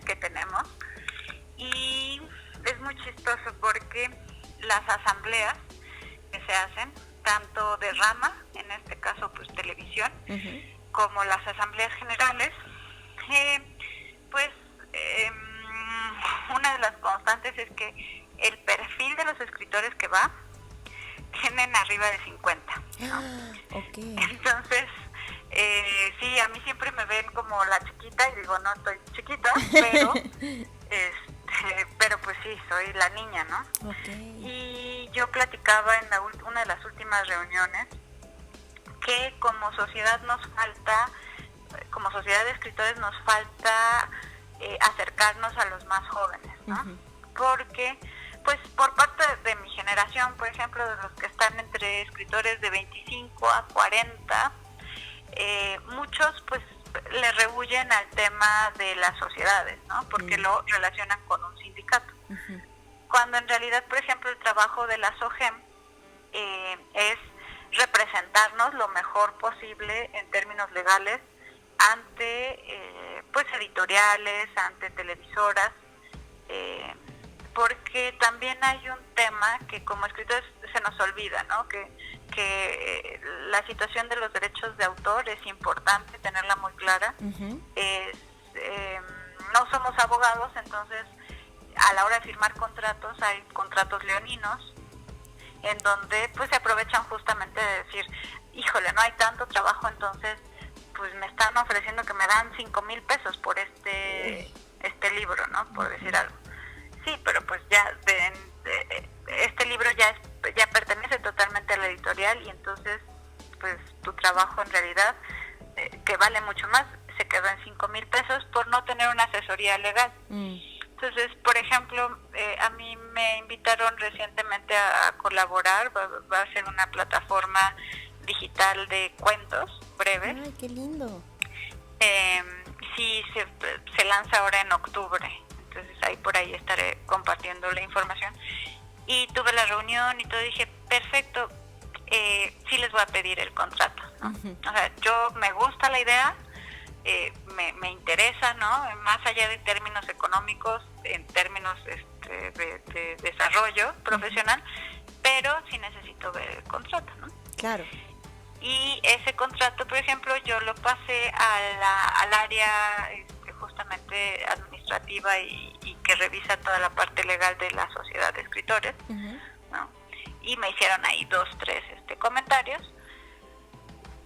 que tenemos y es muy chistoso porque las asambleas que se hacen, tanto de rama en este caso pues televisión, Uh-huh. como las asambleas generales, pues una de las constantes es que el perfil de los escritores que va tienen arriba de 50, ¿no? Okay. Entonces, sí, a mí siempre me ven como la chiquita y digo, no estoy chiquita, pero pero pues sí, soy la niña, ¿no? Okay. Y yo platicaba en una de las últimas reuniones que como sociedad como sociedad de escritores nos falta acercarnos a los más jóvenes, ¿no? Uh-huh. Porque, pues por parte de mi generación, por ejemplo, de los que están entre escritores de 25 a 40, muchos pues le rehuyen al tema de las sociedades, ¿no? Porque lo relacionan con un sindicato. Uh-huh. Cuando en realidad, por ejemplo, el trabajo de la SOGEM es representarnos lo mejor posible en términos legales ante pues editoriales, ante televisoras, porque también hay un tema que como escritores se nos olvida, ¿no? Que la situación de los derechos de autor es importante tenerla muy clara. Uh-huh. No somos abogados, entonces a la hora de firmar contratos hay contratos leoninos en donde pues se aprovechan justamente de decir, híjole, no hay tanto trabajo, entonces pues me están ofreciendo que me dan 5,000 pesos por este libro, ¿no? Por decir algo. Sí, pero pues ya este libro ya pertenece totalmente a la editorial y entonces pues tu trabajo en realidad, que vale mucho más, se quedó en 5,000 pesos por no tener una asesoría legal. Entonces, por ejemplo, a mí me invitaron recientemente a colaborar, va a ser una plataforma digital de cuentos breves. ¡Ay, qué lindo! Sí, se lanza ahora en octubre, entonces ahí por ahí estaré compartiendo la información. Y tuve la reunión y todo, dije, perfecto, sí les voy a pedir el contrato, ¿no? Uh-huh. O sea, yo me gusta la idea, me interesa, ¿no? Más allá de términos económicos, en términos de desarrollo profesional, pero sí necesito ver el contrato, ¿no? Claro. Y ese contrato, por ejemplo, yo lo pasé al área justamente administrativa y que revisa toda la parte legal de la sociedad de escritores, uh-huh, ¿no? Y me hicieron ahí 2-3 comentarios.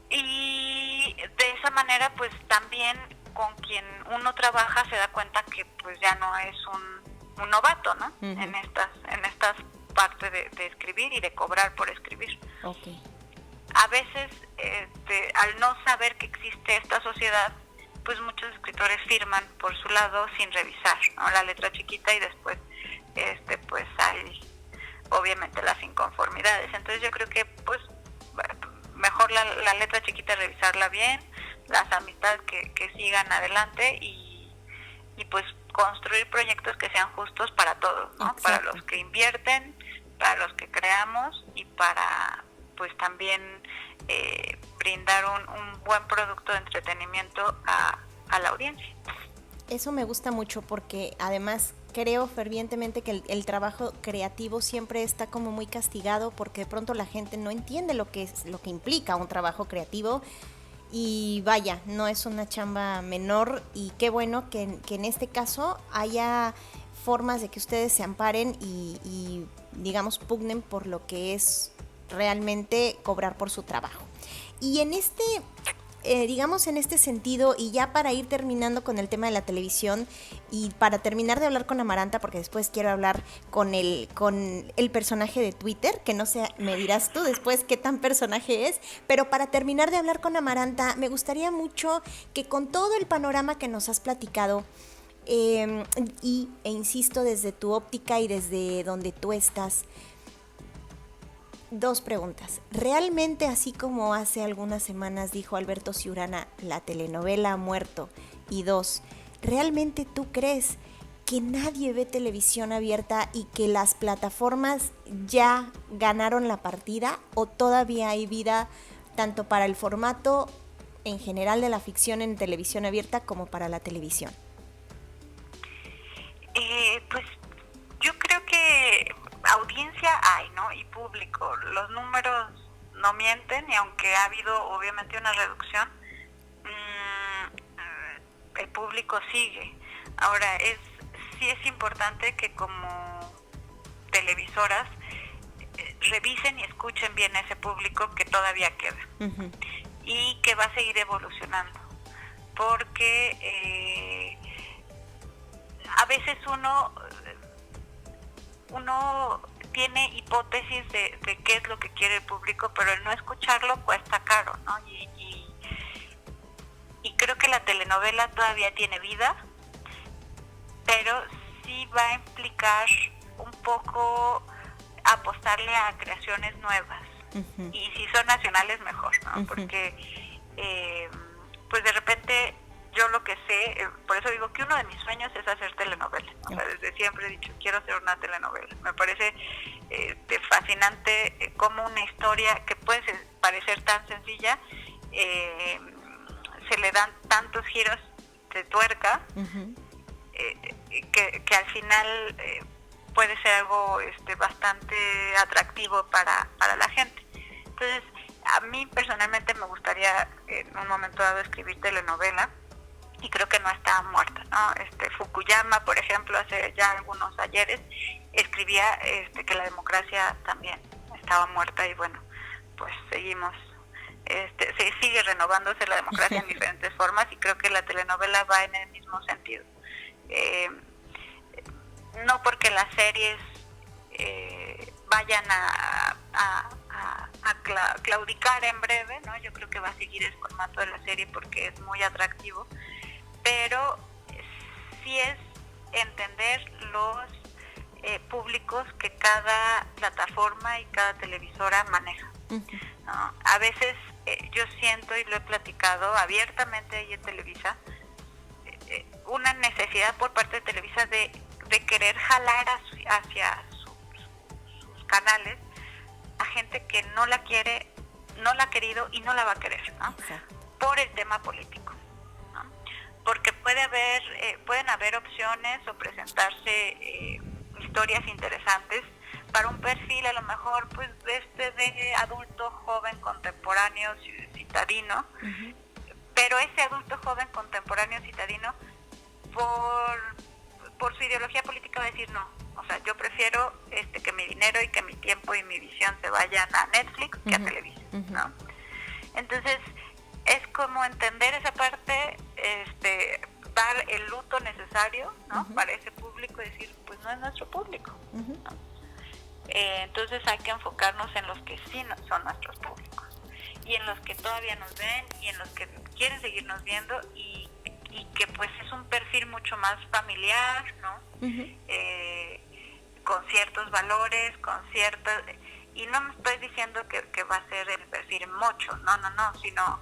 Y de esa manera, pues también con quien uno trabaja se da cuenta que pues ya no es un novato, ¿no? Uh-huh. En estas partes de escribir y de cobrar por escribir. Okay. A veces, al no saber que existe esta sociedad, pues muchos escritores firman por su lado sin revisar, ¿no? La letra chiquita y después, pues hay obviamente las inconformidades. Entonces yo creo que, pues, mejor la letra chiquita revisarla bien, las amistades que sigan adelante y pues construir proyectos que sean justos para todos, ¿no? Exacto. Para los que invierten, para los que creamos y para pues también brindar un buen producto de entretenimiento a la audiencia. Eso me gusta mucho porque además creo fervientemente que el trabajo creativo siempre está como muy castigado porque de pronto la gente no entiende lo que implica un trabajo creativo y vaya, no es una chamba menor y qué bueno que en este caso haya formas de que ustedes se amparen y digamos pugnen por lo que es realmente cobrar por su trabajo. Y en digamos en este sentido, y ya para ir terminando con el tema de la televisión y para terminar de hablar con Amaranta, porque después quiero hablar con el personaje de Twitter, que no sé, me dirás tú después qué tan personaje es, pero para terminar de hablar con Amaranta, me gustaría mucho que con todo el panorama que nos has platicado, e insisto, desde tu óptica y desde donde tú estás, 2 preguntas. ¿Realmente, así como hace algunas semanas dijo Alberto Ciurana, la telenovela ha muerto? Y 2, ¿realmente tú crees que nadie ve televisión abierta y que las plataformas ya ganaron la partida? ¿O todavía hay vida tanto para el formato en general de la ficción en televisión abierta como para la televisión? Pues yo creo que audiencia hay, ¿no? Y público. Los números no mienten, y aunque ha habido obviamente una reducción, el público sigue. Ahora, sí es importante que como televisoras revisen y escuchen bien a ese público que todavía queda y que va a seguir evolucionando, porque a veces uno tiene hipótesis de qué es lo que quiere el público, pero el no escucharlo cuesta caro, ¿no? Y creo que la telenovela todavía tiene vida, pero sí va a implicar un poco apostarle a creaciones nuevas. Y si son nacionales, mejor, ¿no? Porque pues de repente yo lo que sé, por eso digo que uno de mis sueños es hacer telenovelas, ¿no? O sea, desde siempre he dicho, quiero hacer una telenovela. Me parece fascinante cómo una historia que puede parecer tan sencilla, se le dan tantos giros de tuerca, que al final puede ser algo bastante atractivo para la gente. Entonces, a mí personalmente me gustaría en un momento dado escribir telenovela, y creo que no está muerta, ¿no? Fukuyama, por ejemplo, hace ya algunos ayeres escribía que la democracia también estaba muerta, y bueno, pues seguimos, se sigue renovándose la democracia en diferentes formas, y creo que la telenovela va en el mismo sentido. No porque las series vayan a claudicar en breve, ¿no? Yo creo que va a seguir el formato de la serie porque es muy atractivo, pero sí es entender los públicos que cada plataforma y cada televisora maneja, ¿no? A veces yo siento, y lo he platicado abiertamente ahí en Televisa, una necesidad por parte de Televisa de querer jalar hacia sus canales a gente que no la quiere, no la ha querido y no la va a querer, ¿no? Por el tema político, ¿no? Porque pueden haber opciones o presentarse historias interesantes para un perfil a lo mejor pues de adulto joven contemporáneo citadino, pero ese adulto joven contemporáneo citadino por su ideología política va a decir no, o sea, yo prefiero que mi dinero y que mi tiempo y mi visión se vayan a Netflix que a Televisa, ¿no? Entonces es como entender esa parte, dar el luto necesario, ¿no? Para ese público, y decir pues no es nuestro público, ¿no? Entonces hay que enfocarnos en los que sí son nuestros públicos, y en los que todavía nos ven, y en los que quieren seguirnos viendo, y que pues es un perfil mucho más familiar, ¿no? Con ciertos valores, y no me estoy diciendo que va a ser el perfil mocho, no, sino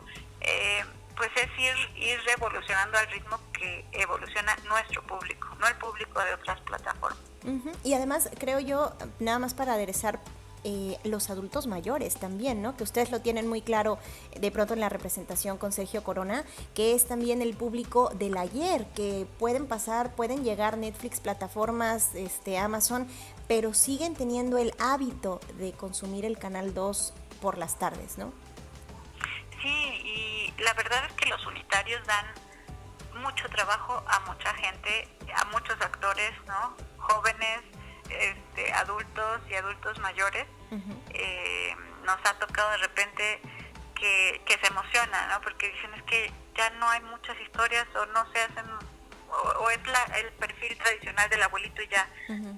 pues es ir evolucionando al ritmo que evoluciona nuestro público, no el público de otras plataformas. Y además creo yo, nada más para aderezar, los adultos mayores también, ¿no? Que ustedes lo tienen muy claro de pronto en la representación con Sergio Corona, que es también el público del ayer, que pueden llegar Netflix, plataformas, Amazon, pero siguen teniendo el hábito de consumir el Canal 2 por las tardes, ¿no? Sí, y la verdad es que los unitarios dan mucho trabajo a mucha gente, a muchos actores, ¿no? Jóvenes, adultos y adultos mayores. Nos ha tocado de repente que se emocionan, ¿no? Porque dicen es que ya no hay muchas historias, o no se hacen, o es el perfil tradicional del abuelito y ya.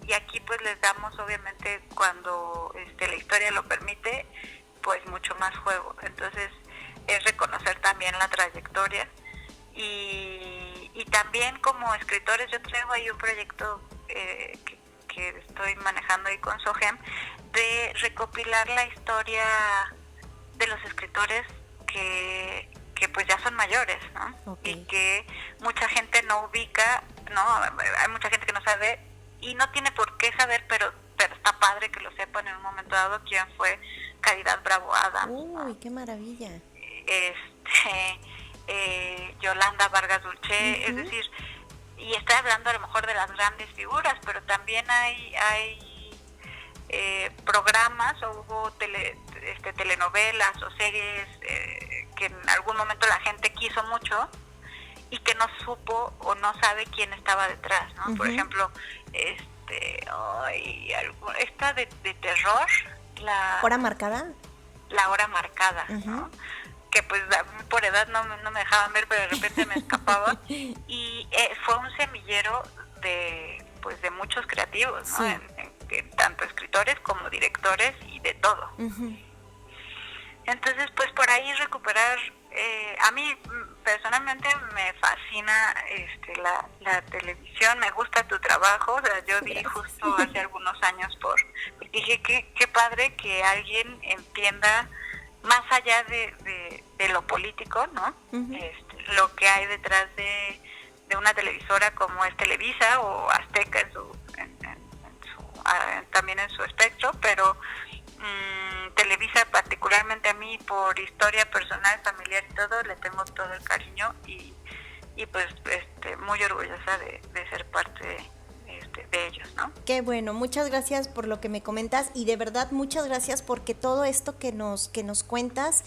Y aquí pues les damos, obviamente, cuando la historia lo permite, pues mucho más juego. Entonces es reconocer también la trayectoria, y también como escritores yo traigo ahí un proyecto que estoy manejando ahí con SOGEM, de recopilar la historia de los escritores que pues ya son mayores, ¿no? Y que mucha gente no ubica, ¿no? Hay mucha gente que no sabe, y no tiene por qué saber, pero está padre que lo sepan en un momento dado quién fue Caridad Bravo Adams. Uy, qué maravilla. Yolanda Vargas Dulce, es decir, y estoy hablando a lo mejor de las grandes figuras, pero también hay programas o hubo telenovelas o series que en algún momento la gente quiso mucho y que no supo o no sabe quién estaba detrás, ¿no? Por ejemplo, esta de terror, ¿La hora marcada? La hora marcada, ¿no? Que pues por edad no me dejaban ver, pero de repente me escapaba y fue un semillero de muchos creativos, ¿no? Sí. Tanto escritores como directores y de todo. Entonces, pues por ahí recuperar, a mí personalmente me fascina la televisión, me gusta tu trabajo, o sea, yo di justo hace algunos años porque dije qué padre que alguien entienda más allá de lo político, ¿no? Lo que hay detrás de una televisora como es Televisa o Azteca también en su espectro, pero Televisa particularmente a mí por historia personal, familiar y todo, le tengo todo el cariño y pues muy orgullosa de ser parte de ellos, ¿no? Qué bueno, muchas gracias por lo que me comentas y de verdad muchas gracias porque todo esto que nos cuentas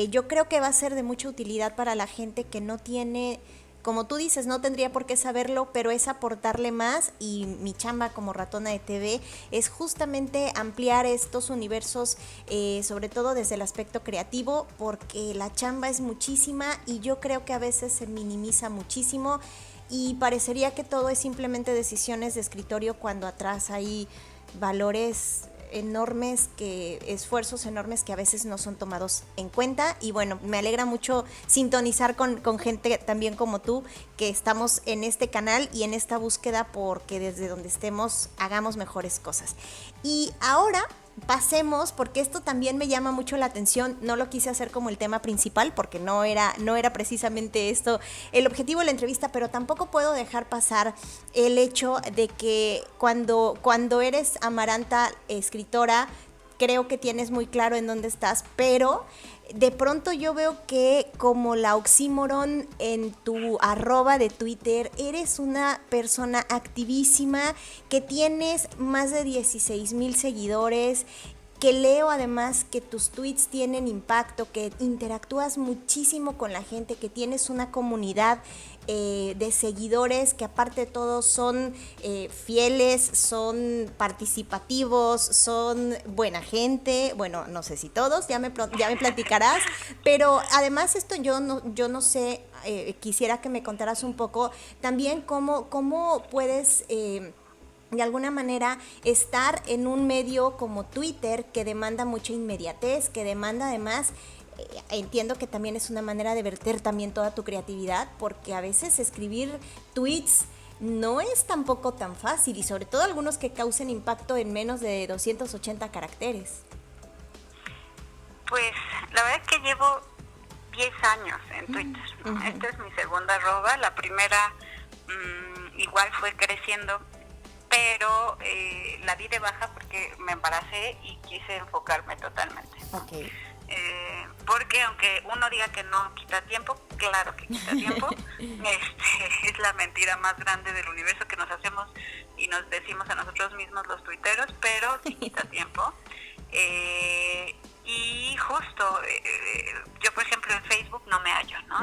yo creo que va a ser de mucha utilidad para la gente que no tiene, como tú dices, no tendría por qué saberlo, pero es aportarle más y mi chamba como ratona de TV es justamente ampliar estos universos, sobre todo desde el aspecto creativo, porque la chamba es muchísima y yo creo que a veces se minimiza muchísimo y parecería que todo es simplemente decisiones de escritorio cuando atrás hay valores enormes, esfuerzos enormes que a veces no son tomados en cuenta y bueno, me alegra mucho sintonizar con gente también como tú, que estamos en este canal y en esta búsqueda porque desde donde estemos hagamos mejores cosas. Y ahora pasemos, porque esto también me llama mucho la atención, no lo quise hacer como el tema principal porque no era precisamente esto el objetivo de la entrevista, pero tampoco puedo dejar pasar el hecho de que cuando eres Amaranta escritora, creo que tienes muy claro en dónde estás, pero de pronto yo veo que como la oxímoron en tu @ de Twitter, eres una persona activísima, que tienes más de 16,000 seguidores, que leo además que tus tweets tienen impacto, que interactúas muchísimo con la gente, que tienes una comunidad de seguidores que aparte de todo son fieles, son participativos, son buena gente, bueno, no sé si todos, ya me platicarás, pero además esto yo no sé, quisiera que me contaras un poco también cómo puedes de alguna manera estar en un medio como Twitter que demanda mucha inmediatez, que demanda además, entiendo que también es una manera de verter también toda tu creatividad, porque a veces escribir tweets no es tampoco tan fácil y sobre todo algunos que causen impacto en menos de 280 caracteres. Pues la verdad es que llevo 10 años en Twitter. Esta es mi segunda @, la primera igual fue creciendo, pero la di de baja porque me embaracé y quise enfocarme totalmente, ¿no? Okay. Porque aunque uno diga que no quita tiempo, claro que quita tiempo. Es la mentira más grande del universo que nos hacemos y nos decimos a nosotros mismos los tuiteros, pero sí quita tiempo. Y justo, yo por ejemplo en Facebook no me hallo, ¿no?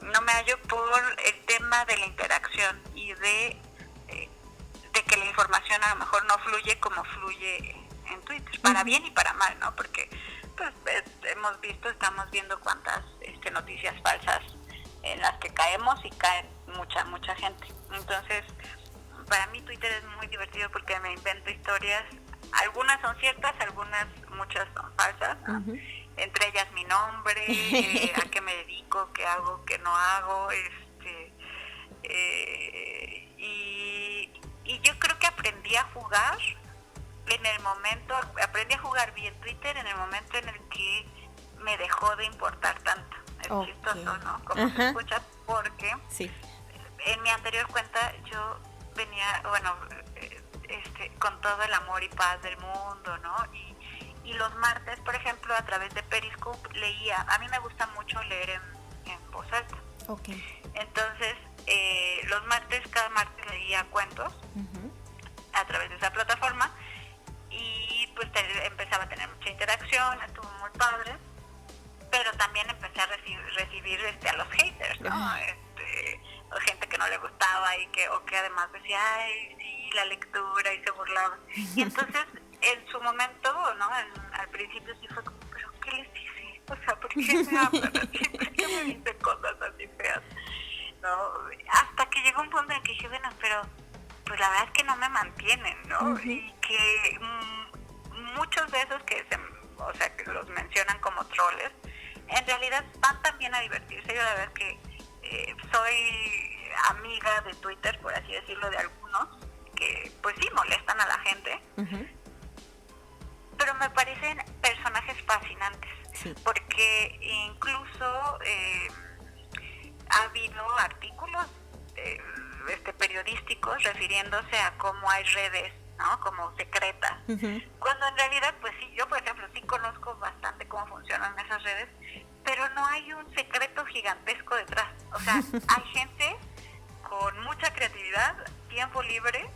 No me hallo por el tema de la interacción y de que la información a lo mejor no fluye como fluye en Twitter, para bien y para mal, ¿no? Porque pues estamos viendo cuántas noticias falsas en las que caemos y cae mucha gente. Entonces, para mí Twitter es muy divertido porque me invento historias, algunas son ciertas, muchas son falsas, ¿no? Entre ellas mi nombre, a qué me dedico, qué hago, qué no hago, y yo creo que aprendí a jugar bien Twitter en el momento en el que me dejó de importar tanto. Es chistoso, ¿no? Como se escucha, porque sí. En mi anterior cuenta yo venía, con todo el amor y paz del mundo, ¿no? Y los martes, por ejemplo, a través de Periscope leía. A mí me gusta mucho leer en voz alta. Okay. Entonces, cada martes leía cuentos a través de esa plataforma tener mucha interacción, estuvo muy padre, pero también empecé a recibir a los haters, ¿no? O gente que no le gustaba o que además decía, ay, sí, la lectura, y se burlaba. Y entonces, en su momento, ¿no? Al principio sí fue como, ¿pero qué les dice? O sea, ¿por qué me hablan así? ¿Por qué me dicen cosas así feas? ¿No? Hasta que llegó un punto en que dije, bueno, pero pues la verdad es que no me mantienen, ¿no? Uh-huh. Y que muchos de esos que que los mencionan como troles, en realidad van también a divertirse. Yo la verdad es que soy amiga de Twitter, por así decirlo, de algunos que pues sí molestan a la gente, uh-huh. Pero me parecen personajes fascinantes, sí. Porque incluso ha habido artículos periodísticos refiriéndose a cómo hay redes, ¿no? Como secretas, uh-huh. Cuando en realidad, pues sí, yo por ejemplo sí conozco bastante cómo funcionan esas redes, pero no hay un secreto gigantesco detrás. O sea, hay gente con mucha creatividad, tiempo libre,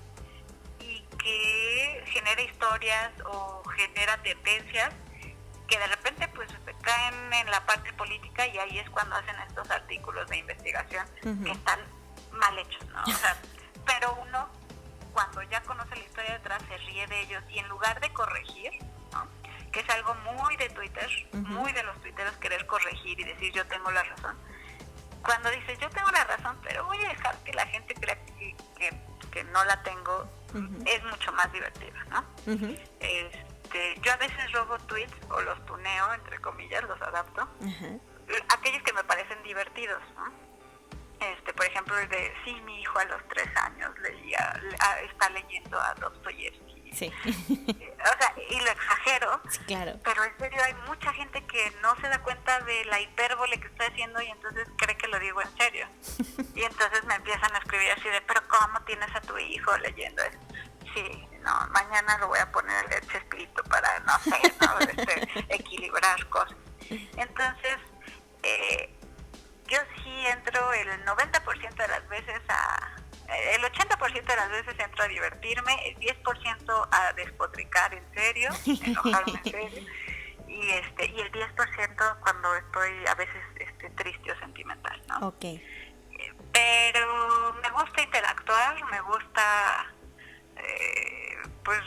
y que genera historias o genera tendencias que de repente pues caen en la parte política, y ahí es cuando hacen estos artículos de investigación, uh-huh. Que están mal hechos, ¿no? O sea, pero uno cuando ya conoce la historia detrás se ríe de ellos, y en lugar de corregir, ¿no? Que es algo muy de Twitter, uh-huh. Muy de los tuiteros, querer corregir y decir yo tengo la razón. Cuando dices yo tengo la razón, pero voy a dejar que la gente crea que no la tengo, uh-huh. Es mucho más divertido, ¿no? Uh-huh. Yo a veces robo tweets o los tuneo, entre comillas, los adapto, uh-huh. Aquellos que me parecen divertidos, ¿no? Por ejemplo, el de sí, mi hijo a los 3 años está leyendo a Dostoyevsky. Sí. O sea, y lo exagero, sí, claro. Pero en serio hay mucha gente que no se da cuenta de la hipérbole que estoy haciendo, y entonces cree que lo digo en serio. Y entonces me empiezan a escribir así de, pero ¿cómo tienes a tu hijo leyendo eso? Sí, no, mañana lo voy a poner a leer Chespirito para, no sé, ¿no? Equilibrar cosas. Entonces, yo sí entro el 90% de las veces el 80% de las veces entro a divertirme, el 10% a despotricar en serio, enojarme en serio, y el 10% cuando estoy a veces triste o sentimental, ¿no? Okay. Pero me gusta interactuar, me gusta, pues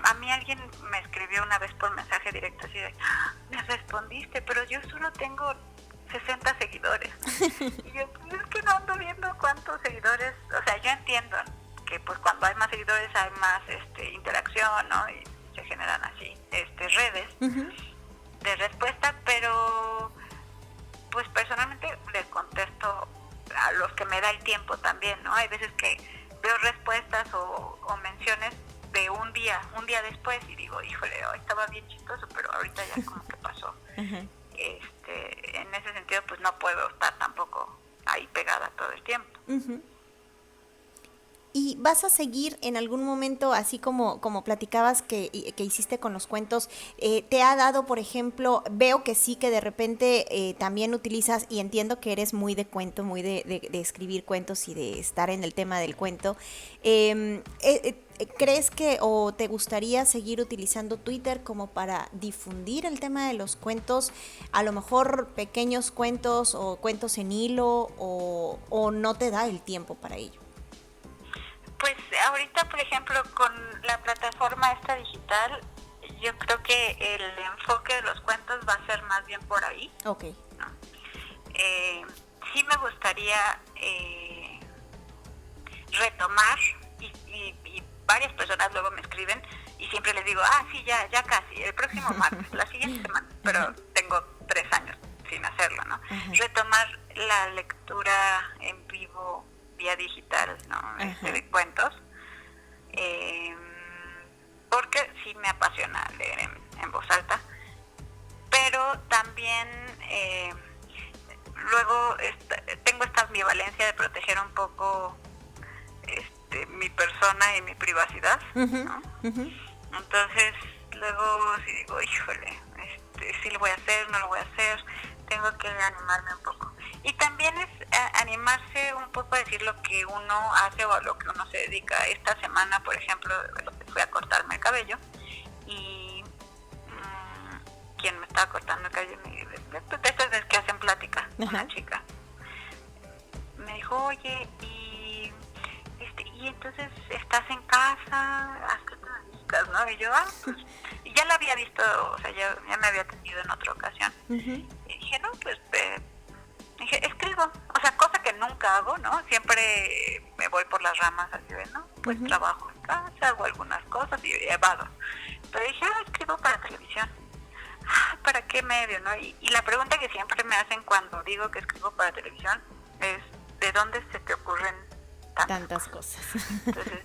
a mí alguien me escribió una vez por mensaje directo así de, me respondiste, pero yo solo tengo 60 seguidores. Y yo, pues es que no ando viendo cuántos seguidores, o sea, yo entiendo que pues cuando hay más seguidores hay más interacción, ¿no? Y se generan así redes, uh-huh. De respuesta, pero pues personalmente les contesto a los que me da el tiempo también, ¿no? Hay veces que veo respuestas o menciones de un día después y digo, híjole, hoy estaba bien chistoso, pero ahorita ya como que pasó. Uh-huh. En ese sentido pues no puedo estar tampoco ahí pegada todo el tiempo. Uh-huh. ¿Y vas a seguir en algún momento, así como platicabas que hiciste con los cuentos, te ha dado, por ejemplo, veo que sí, que de repente también utilizas, y entiendo que eres muy de cuento, muy de escribir cuentos y de estar en el tema del cuento, ¿crees que o te gustaría seguir utilizando Twitter como para difundir el tema de los cuentos, a lo mejor pequeños cuentos o cuentos en hilo, o no te da el tiempo para ello? Pues ahorita, por ejemplo, con la plataforma esta digital, yo creo que el enfoque de los cuentos va a ser más bien por ahí. Okay. ¿No? Sí me gustaría retomar, y varias personas luego me escriben y siempre les digo, sí, ya casi, el próximo martes, la siguiente semana, pero tengo 3 años sin hacerlo, ¿no? Uh-huh. Retomar la lectura en vivo vía digital, ¿no? Uh-huh. De cuentos, porque sí me apasiona leer en voz alta, pero también luego tengo esta ambivalencia de proteger un poco mi persona y mi privacidad, uh-huh. ¿No? Uh-huh. Entonces luego sí digo, híjole, sí lo voy a hacer, no lo voy a hacer, tengo que animarme un poco. Y también es animarse un poco a decir lo que uno hace o a lo que uno se dedica. Esta semana, por ejemplo, fui a cortarme el cabello y quien me estaba cortando el cabello, de estas veces que hacen plática, una chica, me dijo, oye, y entonces estás en casa, ¿a qué te dedicas, no? Y yo, pues, y ya la había visto, o sea, ya me había atendido en otra ocasión. Y dije, no, pues, dije, escribo, o sea, cosa que nunca hago, ¿no? Siempre me voy por las ramas así de, ¿no? Pues trabajo en casa, hago algunas cosas y evado. Pero dije, escribo para televisión. ¿Para qué medio, no? Y la pregunta que siempre me hacen cuando digo que escribo para televisión es, ¿de dónde se te ocurren tantas cosas? Entonces,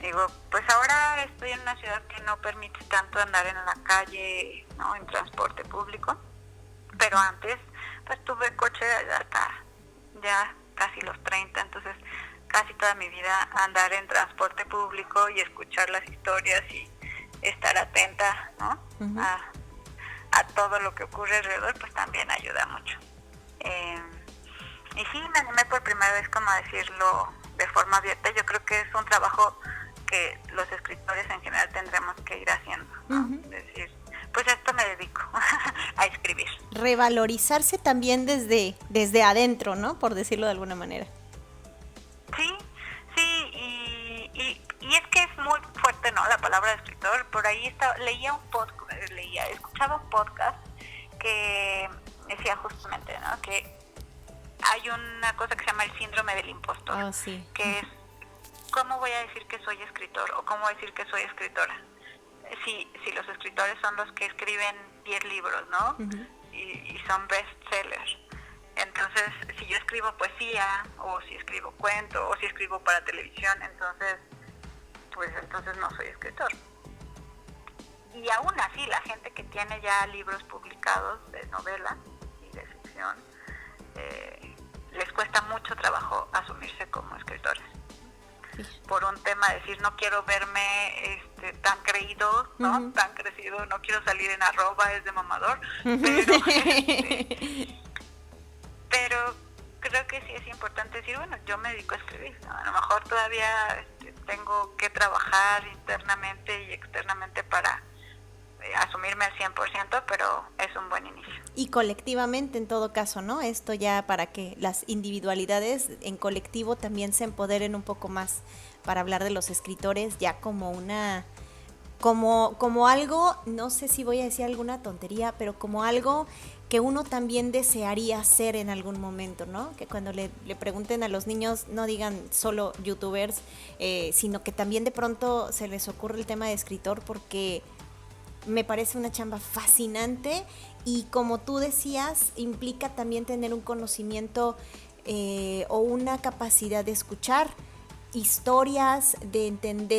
digo, pues ahora estoy en una ciudad que no permite tanto andar en la calle, ¿no? En transporte público. Pero antes, pues tuve coche hasta ya casi los 30, entonces casi toda mi vida andar en transporte público y escuchar las historias y estar atenta, ¿no? A todo lo que ocurre alrededor, pues también ayuda mucho. Y sí, me animé por primera vez como a decirlo de forma abierta. Yo creo que es un trabajo que los escritores en general tendremos que ir haciendo, ¿no? Es decir, pues a esto me dedico, a escribir. Revalorizarse también desde adentro, ¿no? Por decirlo de alguna manera. Sí, y es que es muy fuerte, ¿no? La palabra de escritor. Por ahí escuchaba un podcast que decía justamente, ¿no? Que hay una cosa que se llama el síndrome del impostor. Oh, sí. Que es, ¿cómo voy a decir que soy escritor? ¿O cómo decir que soy escritora? Si los escritores son los que escriben 10 libros, ¿no? Y son bestsellers. Entonces, si yo escribo poesía, o si escribo cuento, o si escribo para televisión, entonces no soy escritor. Y aún así, la gente que tiene ya libros publicados de novela y de ficción, les cuesta mucho trabajo asumirse como escritores. Por un tema de decir, no quiero verme tan creído, ¿no? Tan crecido, no quiero salir en @ es de mamador, pero creo que sí es importante decir, bueno, yo me dedico a escribir, ¿no? A lo mejor todavía tengo que trabajar internamente y externamente para asumirme al 100%, pero es un buen inicio. Y colectivamente en todo caso, ¿no? Esto ya para que las individualidades en colectivo también se empoderen un poco más para hablar de los escritores ya como como algo, no sé si voy a decir alguna tontería, pero como algo que uno también desearía ser en algún momento, ¿no? Que cuando le pregunten a los niños no digan solo youtubers, sino que también de pronto se les ocurre el tema de escritor, porque me parece una chamba fascinante y, como tú decías, implica también tener un conocimiento o una capacidad de escuchar historias, de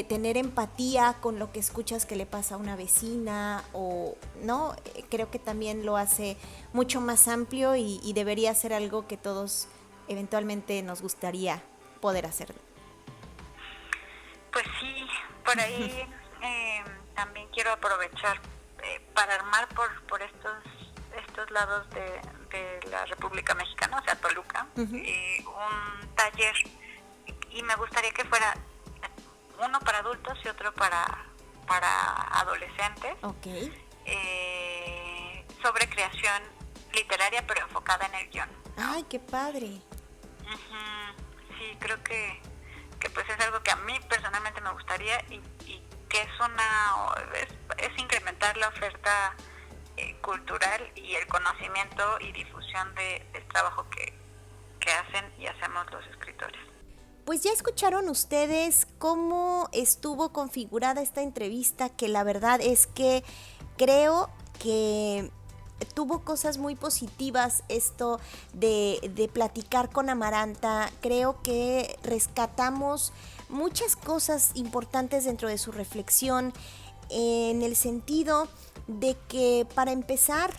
tener empatía con lo que escuchas que le pasa a una vecina, o no, creo que también lo hace mucho más amplio y debería ser algo que todos eventualmente nos gustaría poder hacer. Pues sí, por ahí también quiero aprovechar para armar por estos lados de la República Mexicana, o sea, Toluca, un taller. Y me gustaría que fuera uno para adultos y otro para adolescentes. Okay. Sobre creación literaria, pero enfocada en el guión. ¡Ay, qué padre! Sí, creo que pues es algo que a mí personalmente me gustaría y que es incrementar la oferta cultural y el conocimiento y difusión del trabajo que hacen y hacemos los escritores. Pues ya escucharon ustedes cómo estuvo configurada esta entrevista, que la verdad es que creo que tuvo cosas muy positivas esto de platicar con Amaranta. Creo que rescatamos muchas cosas importantes dentro de su reflexión, en el sentido de que, para empezar,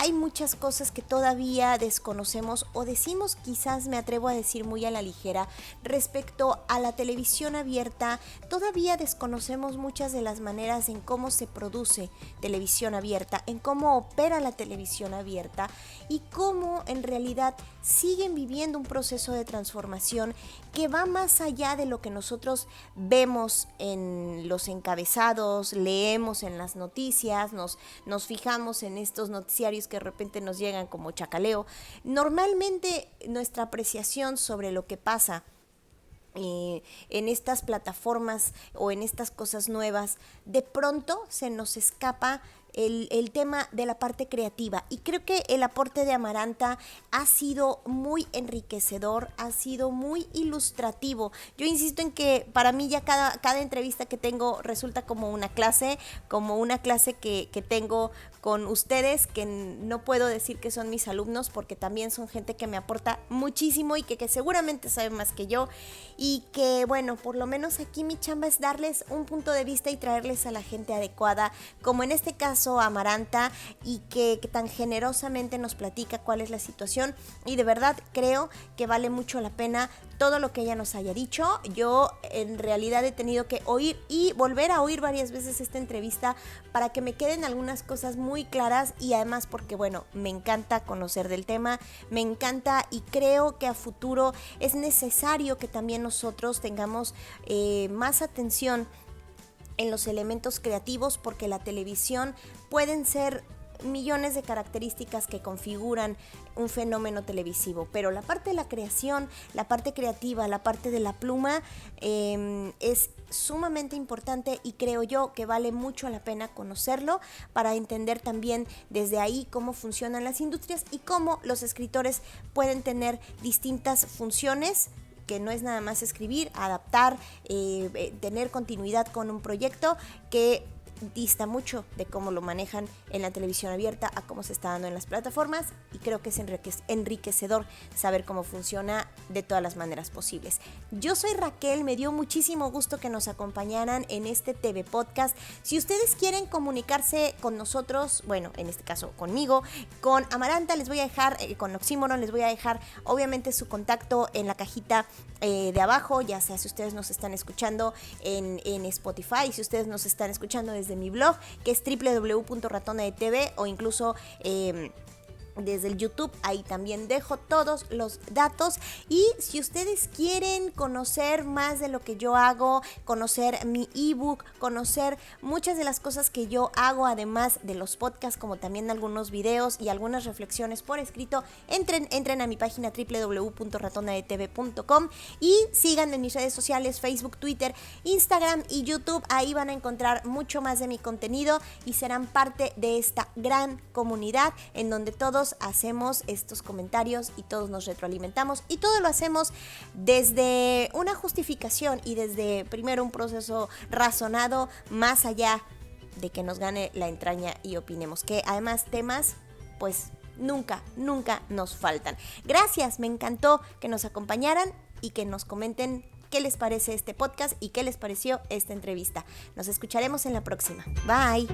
hay muchas cosas que todavía desconocemos o decimos, quizás me atrevo a decir muy a la ligera, respecto a la televisión abierta. Todavía desconocemos muchas de las maneras en cómo se produce televisión abierta, en cómo opera la televisión abierta y cómo en realidad siguen viviendo un proceso de transformación que va más allá de lo que nosotros vemos en los encabezados, leemos en las noticias, nos fijamos en estos noticiarios que de repente nos llegan como chacaleo. Normalmente nuestra apreciación sobre lo que pasa en estas plataformas o en estas cosas nuevas, de pronto se nos escapa el tema de la parte creativa, y creo que el aporte de Amaranta ha sido muy enriquecedor, ha sido muy ilustrativo. Yo insisto en que para mí ya cada entrevista que tengo resulta como una clase que tengo con ustedes, que no puedo decir que son mis alumnos porque también son gente que me aporta muchísimo y que seguramente sabe más que yo, y que bueno, por lo menos aquí mi chamba es darles un punto de vista y traerles a la gente adecuada, como en este caso Amaranta, y que tan generosamente nos platica cuál es la situación, y de verdad creo que vale mucho la pena todo lo que ella nos haya dicho. Yo en realidad he tenido que oír y volver a oír varias veces esta entrevista para que me queden algunas cosas muy claras, y además porque bueno, me encanta conocer del tema, me encanta, y creo que a futuro es necesario que también nosotros tengamos más atención en los elementos creativos, porque la televisión pueden ser millones de características que configuran un fenómeno televisivo, pero la parte de la creación, la parte creativa, la parte de la pluma es sumamente importante, y creo yo que vale mucho la pena conocerlo para entender también desde ahí cómo funcionan las industrias y cómo los escritores pueden tener distintas funciones, que no es nada más escribir, adaptar, tener continuidad con un proyecto, que dista mucho de cómo lo manejan en la televisión abierta a cómo se está dando en las plataformas, y creo que es enriquecedor saber cómo funciona de todas las maneras posibles. Yo soy Raquel, me dio muchísimo gusto que nos acompañaran en este TV Podcast. Si ustedes quieren comunicarse con nosotros, bueno, en este caso conmigo, con Amaranta, les voy a dejar, con Oxímoron, les voy a dejar obviamente su contacto en la cajita de abajo, ya sea si ustedes nos están escuchando en Spotify, si ustedes nos están escuchando desde mi blog, que es www.ratonadetv, o incluso desde el YouTube, ahí también dejo todos los datos. Y si ustedes quieren conocer más de lo que yo hago, conocer mi ebook, conocer muchas de las cosas que yo hago, además de los podcasts, como también algunos videos y algunas reflexiones por escrito, entren a mi página www.ratonadetv.com y síganme en mis redes sociales, Facebook, Twitter, Instagram y YouTube. Ahí van a encontrar mucho más de mi contenido y serán parte de esta gran comunidad en donde todos hacemos estos comentarios y todos nos retroalimentamos, y todo lo hacemos desde una justificación y desde primero un proceso razonado, más allá de que nos gane la entraña y opinemos, que además temas pues nunca nos faltan. Gracias, me encantó que nos acompañaran y que nos comenten qué les parece este podcast y qué les pareció esta entrevista. Nos escucharemos en la próxima. Bye.